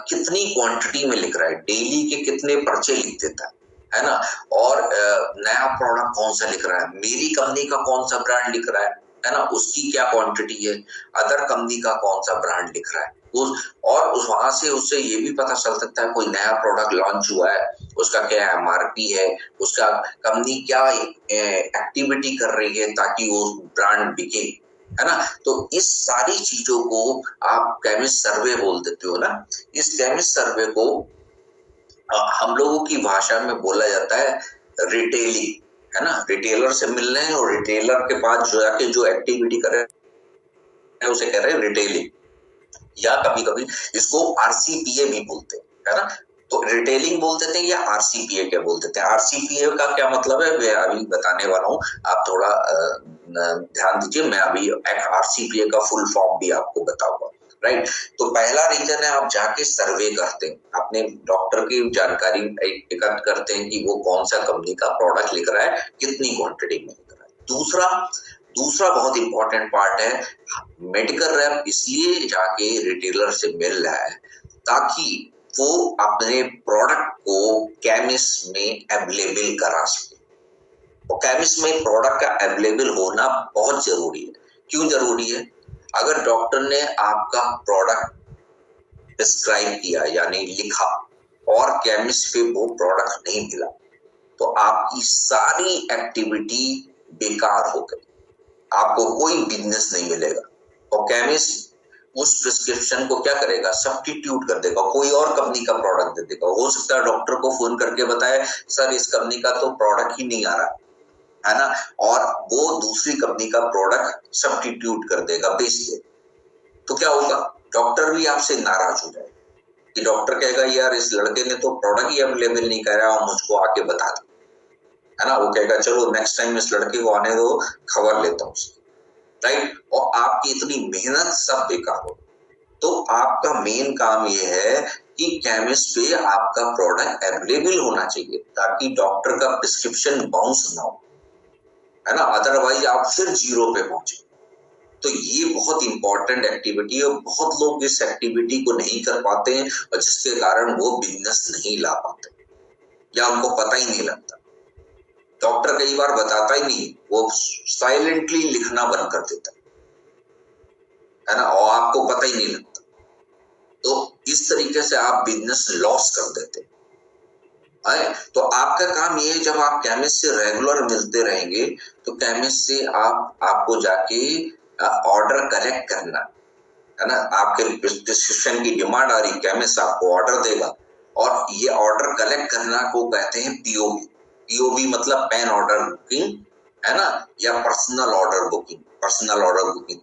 कितनी क्वांटिटी में लिख रहा है, डेली के कितने पर्चे लिख देता है ना। और नया प्रोडक्ट कौन सा लिख रहा है, मेरी कंपनी का कौन सा ब्रांड लिख रहा है ना, उसकी क्या क्वांटिटी है, अदर कंपनी का कौन सा ब्रांड लिख रहा है और उस वहां से उससे ये भी पता चल सकता है कोई नया प्रोडक्ट लॉन्च हुआ है, उसका क्या एमआरपी है, उसका कंपनी क्या एक्टिविटी कर रही है ताकि वो ब्रांड बिके, है ना। तो इस सारी चीजों को आप केमिस्ट सर्वे बोल देते हो ना। इस केमिस्ट सर्वे को हम लोगों की भाषा में बोला जाता है रिटेलिंग, है ना। रिटेलर से मिल रहे हैं और रिटेलर के पास जो जाके जो एक्टिविटी कर रहे हैं उसे कह रहे हैं रिटेलिंग, या कभी कभी इसको आरसीपीए भी बोलते हैं, है ना। तो रिटेलिंग बोल देते हैं या आरसीपीए क्या बोल देते हैं। आरसीपीए का क्या मतलब है मैं अभी बताने वाला हूँ, आप थोड़ा ध्यान दीजिए। मैं अभी आरसीपीए का फुल फॉर्म भी आपको बताऊंगा, राइट। तो पहला रीजन है आप जाके सर्वे करते हैं, अपने डॉक्टर की जानकारी एकत्र करते हैं कि वो कौन सा कंपनी का प्रोडक्ट लिख रहा है, कितनी क्वांटिटी में लिख रहा है। दूसरा बहुत इंपॉर्टेंट पार्ट है, मेडिकल रैप इसलिए जाके रिटेलर से मिल रहा है ताकि वो अपने प्रोडक्ट को केमिस्ट में अवेलेबल करा सके। और केमिस्ट में प्रोडक्ट का अवेलेबल होना बहुत जरूरी है। क्यों जरूरी है? अगर डॉक्टर ने आपका प्रोडक्ट प्रिस्क्राइब किया यानी लिखा और केमिस्ट पे वो प्रोडक्ट नहीं मिला तो आपकी सारी एक्टिविटी बेकार हो गई, आपको कोई बिजनेस नहीं मिलेगा। और केमिस्ट उस प्रिस्क्रिप्शन को क्या करेगा, सब्स्टिट्यूट कर देगा, कोई और कंपनी का प्रोडक्ट दे देगा। हो सकता है डॉक्टर को फोन करके बताए सर इस कंपनी का तो प्रोडक्ट ही नहीं आ रहा, है ना, और वो दूसरी कंपनी का प्रोडक्ट सब्स्टिट्यूट कर देगा, बेच दे। तो क्या होगा, डॉक्टर भी आपसे नाराज हो जाएगा कि डॉक्टर कहेगा यार इस लड़के ने तो प्रोडक्ट ही अवेलेबल नहीं कर रहा, मुझको आके बता दे, है ना। वो कहेगा चलो नेक्स्ट टाइम इस लड़के को आने दो, खबर लेता हूँ, राइट। और आपकी इतनी मेहनत सब बेकार हो। तो आपका मेन काम ये है कि केमिस्ट पे आपका प्रोडक्ट अवेलेबल होना चाहिए ताकि डॉक्टर का प्रिस्क्रिप्शन बाउंस ना हो, है ना, अदरवाइज आप फिर जीरो पे पहुंचे। तो ये बहुत इंपॉर्टेंट एक्टिविटी है, बहुत लोग इस एक्टिविटी को नहीं कर पाते हैं और जिसके कारण वो बिजनेस नहीं ला पाते या उनको पता ही नहीं लगता। डॉक्टर कई बार बताता ही नहीं, वो साइलेंटली लिखना बंद कर देता है ना, और आपको पता ही नहीं लगता। तो इस तरीके से आप बिजनेस लॉस कर देते हैं। तो आपका काम ये है, जब आप केमिस्ट से रेगुलर मिलते रहेंगे तो केमिस्ट से आपको जाके ऑर्डर कलेक्ट करना, है ना। आपके प्रिस्क्रिप्शन की डिमांड आ रही, केमिस्ट आपको ऑर्डर देगा और ये ऑर्डर कलेक्ट करना को कहते हैं पीओबी। पीओबी मतलब पेन ऑर्डर बुकिंग, है ना, या पर्सनल ऑर्डर बुकिंग।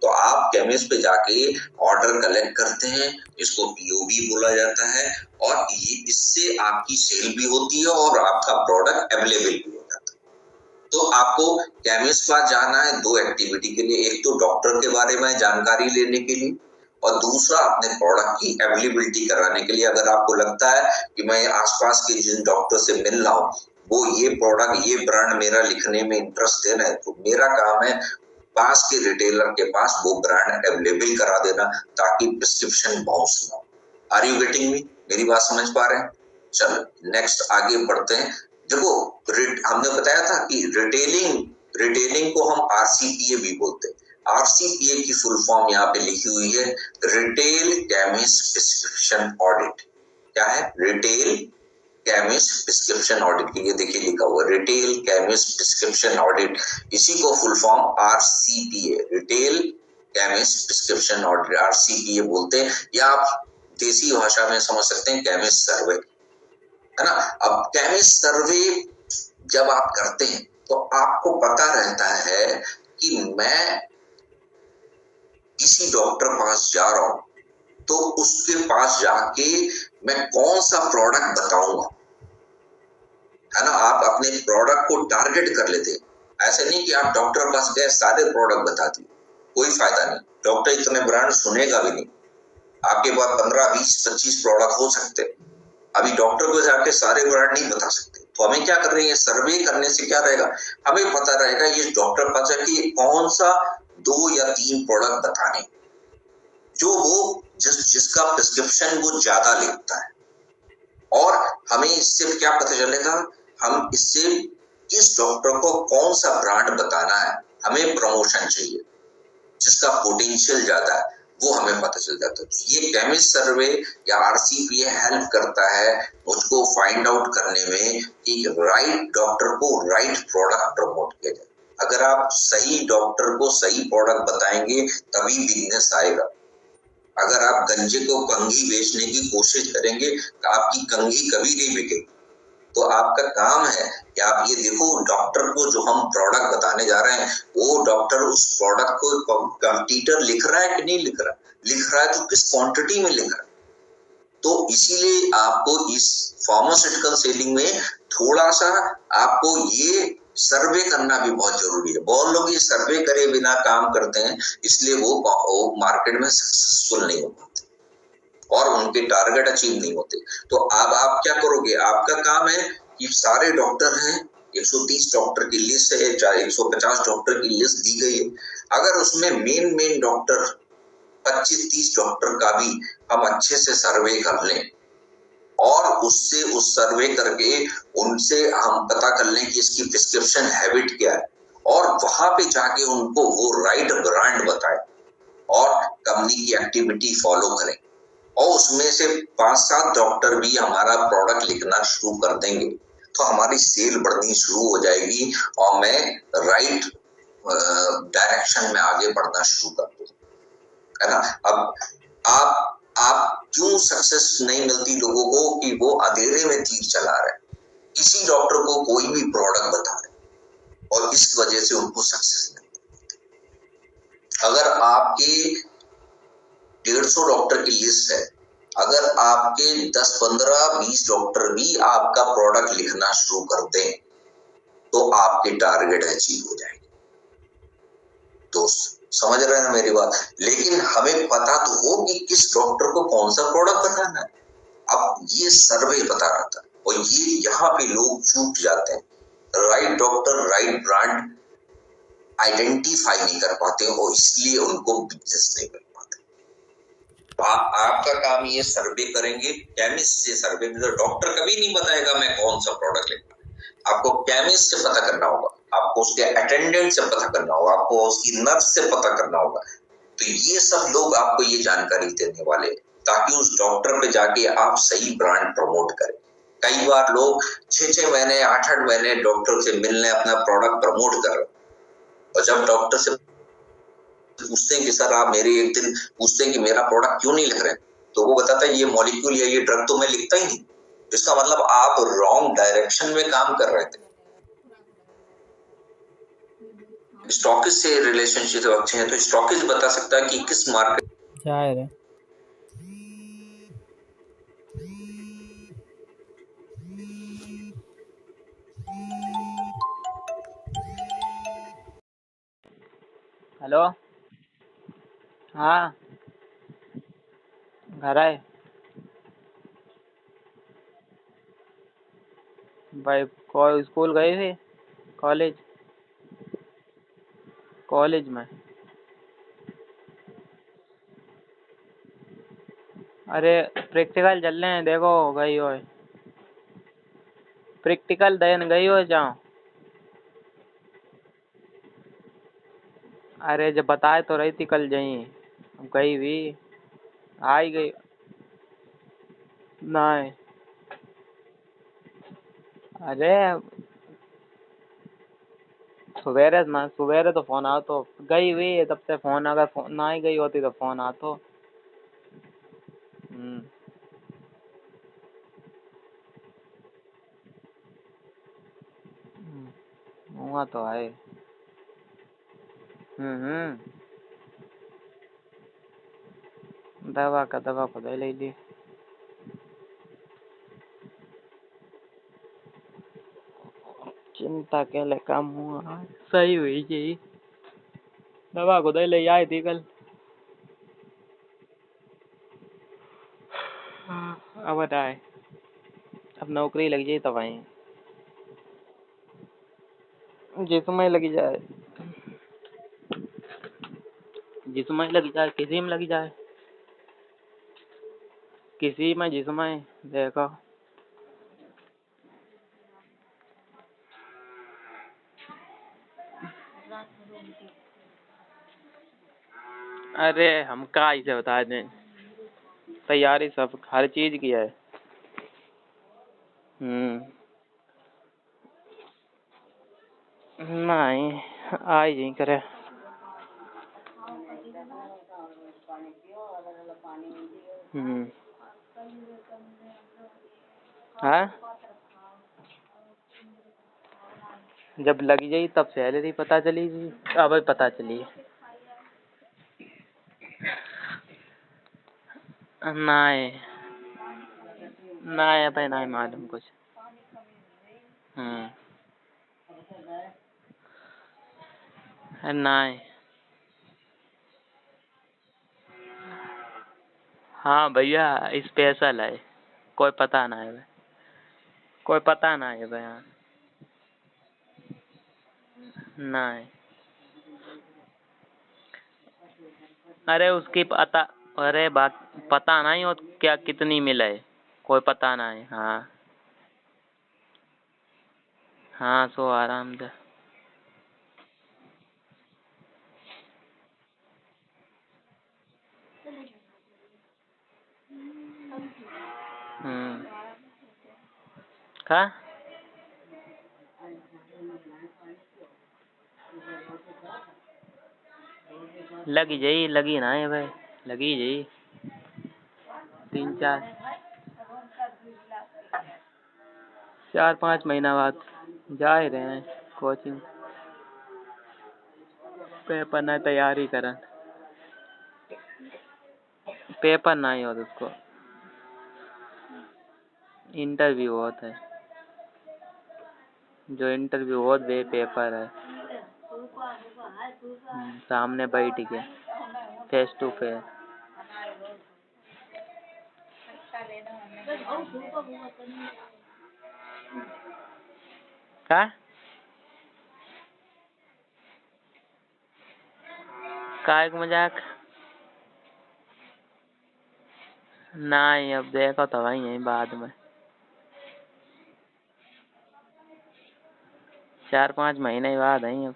तो आप केमिस्ट पे जाके ऑर्डर कलेक्ट करते हैं, इसको पीओबी बोला जाता है, और ये इससे आपकी सेल भी होती है और आपका प्रोडक्ट अवेलेबल भी हो जाता है। तो आपको केमिस्ट पास जाना है दो एक्टिविटी के लिए, एक तो डॉक्टर के बारे में जानकारी लेने के लिए और दूसरा अपने प्रोडक्ट की अवेलेबिलिटी कराने के लिए। अगर आपको लगता है कि मैं आसपास के जिन डॉक्टर से मिल रहा हूँ वो ये प्रोडक्ट ये ब्रांड मेरा लिखने में इंटरेस्ट दे रहे हैं, तो मेरा काम है पास के रिटेलर के पास वो ब्रांड अवेलेबल करा देना ताकि प्रिस्क्रिप्शन बाउंस ना हो। Are you getting me? मेरी बात समझ पा रहे हैं? चलो नेक्स्ट आगे बढ़ते हैं। देखो हमने बताया था कि रिटेलिंग को हम आरसीपीए भी बोलते हैं। आरसीपीए की फुल फॉर्म यहाँ पे लिखी हुई है, रिटेल केमिस्ट प्रिस्क्रिप्शन ऑडिट। क्या है? रिटेल केमिस्ट प्रिस्क्रिप्शन ऑडिट के लिए देखिए लिखा हुआ रिटेल केमिस्ट प्रिस्क्रिप्शन ऑडिट, इसी को full form RCPA, retail chemist prescription audit, RCPA बोलते हैं, या आप देसी भाषा में समझ सकते हैं केमिस्ट सर्वे, है ना। अब केमिस्ट सर्वे जब आप करते हैं तो आपको पता रहता है कि मैं किसी डॉक्टर पास जा रहा हूं तो उसके पास जाके मैं कौन सा प्रोडक्ट बताऊंगा, है ना। आप अपने प्रोडक्ट को टारगेट कर लेते हैं। ऐसे नहीं कि आप डॉक्टर पास गए सारे प्रोडक्ट बता दिए, कोई फायदा नहीं। डॉक्टर इतने ब्रांड सुनेगा भी नहीं, आपके पास 15, 20, 25 प्रोडक्ट हो सकते, अभी डॉक्टर को जाके सारे ब्रांड नहीं बता सकते। तो हमें क्या कर रहे हैं, सर्वे करने से क्या रहेगा, हमें पता रहेगा ये डॉक्टर पास जाके कौन सा 2 या 3 प्रोडक्ट बताने, जो वो जिसका प्रिस्क्रिप्शन वो ज्यादा लिखता है। और हमें इससे क्या पता चलेगा, हम इससे किस डॉक्टर को कौन सा ब्रांड बताना है, हमें प्रमोशन चाहिए, जिसका पोटेंशियल ज्यादा है वो हमें पता चल जाता है। ये केमिस्ट सर्वे या आरसीपीए हेल्प करता है मुझको फाइंड आउट करने में कि राइट डॉक्टर को राइट प्रोडक्ट प्रमोट किया जाए। अगर आप सही डॉक्टर को सही प्रोडक्ट बताएंगे तभी बिजनेस आएगा। अगर आप गंजे को कंघी बेचने की कोशिश करेंगे तो आपकी कंघी कभी नहीं बिकेगी। तो आपका काम है कि आप ये देखो डॉक्टर को जो हम प्रोडक्ट बताने जा रहे हैं वो डॉक्टर उस प्रोडक्ट को कंपटीटर लिख रहा है कि नहीं लिख रहा है तो किस क्वांटिटी में लिख रहा है। तो इसीलिए आपको इस फार्मास्यूटिकल सेलिंग में थोड़ा सा आपको ये सर्वे करना भी बहुत जरूरी है। बहुत लोग ये सर्वे करे बिना काम करते हैं, इसलिए वो मार्केट में सक्सेसफुल नहीं हो पाते और उनके टारगेट अचीव नहीं होते। तो अब आप क्या करोगे, आपका काम है कि सारे डॉक्टर हैं, 130 डॉक्टर की लिस्ट है, 150 डॉक्टर की लिस्ट दी गई है। अगर उसमें मेन डॉक्टर 25-30 डॉक्टर का भी हम अच्छे से सर्वे कर लें और उससे उस सर्वे करके उनसे हम पता कर लें कि इसकी प्रिस्क्रिप्शन हैबिट क्या है और वहां पे जाके उनको वो राइट ब्रांड बताए और कंपनी की एक्टिविटी फॉलो करें और उसमें से 5-7 डॉक्टर भी हमारा प्रोडक्ट लिखना शुरू कर देंगे तो हमारी सेल बढ़नी शुरू हो जाएगी और मैं राइट डायरेक्शन में आगे बढ़ना शुरू कर दूंगा, है ना। अब आप क्यों सक्सेस नहीं मिलती लोगों को कि वो अंधेरे में तीर चला रहे हैं, किसी डॉक्टर को कोई भी प्रोडक्ट बता रहे और इस वजह से उनको सक्सेस नहीं। अगर आपके 150 डॉक्टर की लिस्ट है, अगर आपके 10, 15, 20 डॉक्टर भी आपका प्रोडक्ट लिखना शुरू कर दें तो आपके टारगेट अचीव हो जाएंगे। दोस्त समझ रहे हैं मेरी बात। लेकिन हमें पता तो हो कि किस डॉक्टर को कौन सा प्रोडक्ट बताना है। अब ये सर्वे बता रहा था और ये यहाँ पे लोग चूक जाते हैं, right doctor right brand identify नहीं कर पाते और इसलिए उनको बिजनेस नहीं कर पाते। आपका काम ये सर्वे करेंगे, केमिस्ट से सर्वे में, तो डॉक्टर कभी नहीं बताएगा मैं कौन सा प्रोडक्ट लेगा, आपको केमिस्ट से पता करना होगा, आपको उसके अटेंडेंट से पता करना होगा, आपको उसकी नर्स से पता करना होगा। तो ये सब लोग आपको ये जानकारी देने वाले ताकि उस डॉक्टर पे जाके आप सही ब्रांड प्रमोट करें। कई बार लोग 6-6 महीने 8-8 महीने डॉक्टर से मिलने अपना प्रोडक्ट प्रमोट कर, और जब डॉक्टर से पूछते हैं कि सर आप मेरे एक दिन पूछते हैं कि मेरा प्रोडक्ट क्यों नहीं लिख रहे, तो वो बताता है ये मॉलिक्यूल या ये ड्रग तो मैं लिखता ही नहीं। इसका मतलब आप रॉन्ग डायरेक्शन में काम कर रहे थे। स्टॉकिस्ट से रिलेशनशिप अच्छे हैं तो स्टॉकिस्ट बता सकता है कि किस मार्केट जाहिर है। हेलो, हाँ घर आए भाई। स्कूल गए थे? कॉलेज? कॉलेज में? अरे प्रैक्टिकल चल रहे हैं, देखो गई हो प्रैक्टिकल देन गई हो जाओ। अरे जब बताए तो रही थी कल जाई, गई भी आई गई नहीं। अरे सवेरे तो फोन आओ तो गई हुई, तब से फोन, अगर फोन ना ही गई होती तो फोन आ तो। हुआ तो है। दवा को दे ली। चिंता के लिए काम हुआ, सही हुई जी। दवा को दे ले आई थी कल। अब बताए, अब नौकरी लग जाए तो वहीं जिसमें लगी जाए, जिसमें लग जाए, किसी में लग जाए। किसी में जिसमें देखो। अरे हम का इसे बता दें, तैयारी सब हर चीज की है। नहीं आई नहीं करे। हाँ जब लगी जाई तब सैलरी पता चली जी। अब पता चली। नहीं नहीं भाई नहीं मालूम कुछ। नहीं। हाँ भैया स्पेशल है, कोई पता ना है, कोई पता ना है भैया। नहीं अरे उसकी पता, अरे बात पता नहीं हो क्या कितनी मिले, कोई पता नहीं। हाँ हाँ सो आराम से। का लगी जाई, लगी ना है भाई, लगी जाई 4-5 महीना बाद जा ही रहे हैं कोचिंग। पेपर ना तैयारी करन, पेपर ना ही हो उसको, इंटरव्यू होता है। जो इंटरव्यू हो वे पेपर है। सामने बैठ के फेस टू फेस। का काय का मजाक। नहीं अब देखो तो वही है बाद में, 4-5 महीने बाद है अब।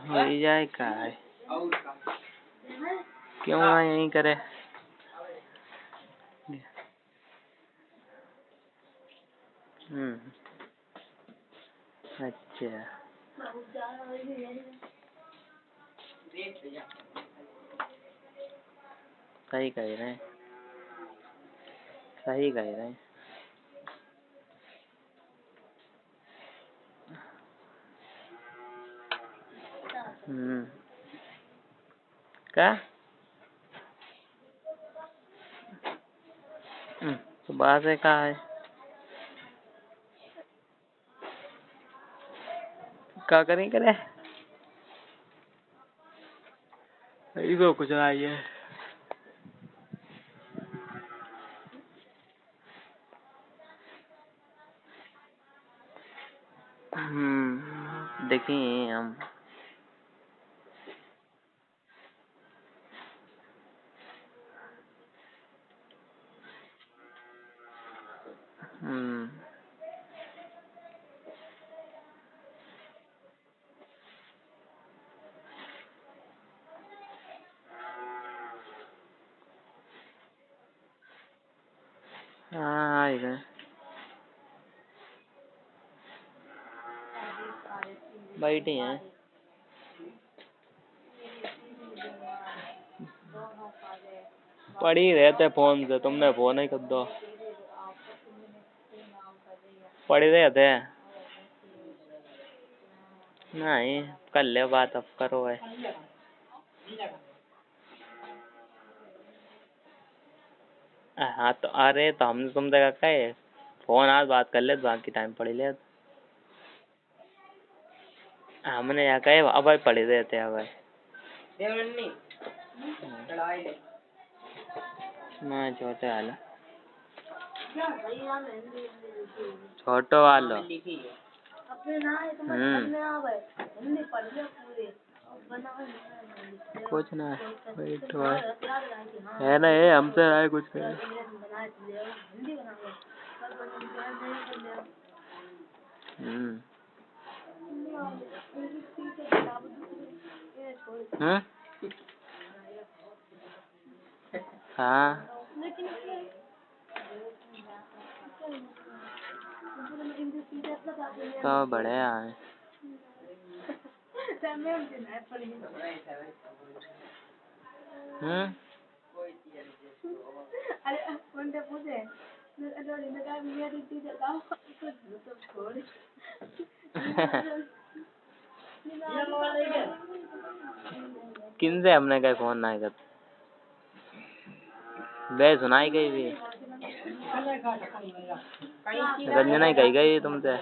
हो ही जाए का है, क्यों ना यही करे। अच्छा सही कह रहे हैं, सही कह रहे हैं। क्या सुबह से कहा है, क्या करें करे इसको कुछ आई है। देखिए हम हाँ आएगा बैठे हैं। पड़ी रहते फोन से, तुमने फोन ही कर दो। पड़ी रहते हैं नहीं, कर ले बात अब करो है। हाँ तो अरे तो हमने तुमसे क्या है, फोन आज बात कर ले तो बाकी टाइम पड़ी ले। हमने यहाँ कहे अब पड़े रहते अब मैं छोटे वाला, छोटो वालो कुछ ना वेट है ना, ये हमसे है कुछ नहीं। हम्म हम्म हाँ तो बढ़िया है। हम्म किनसे हमने कहीं फोन ना कर बे सुनाई गई भी रंजना ही कही गई तुमसे।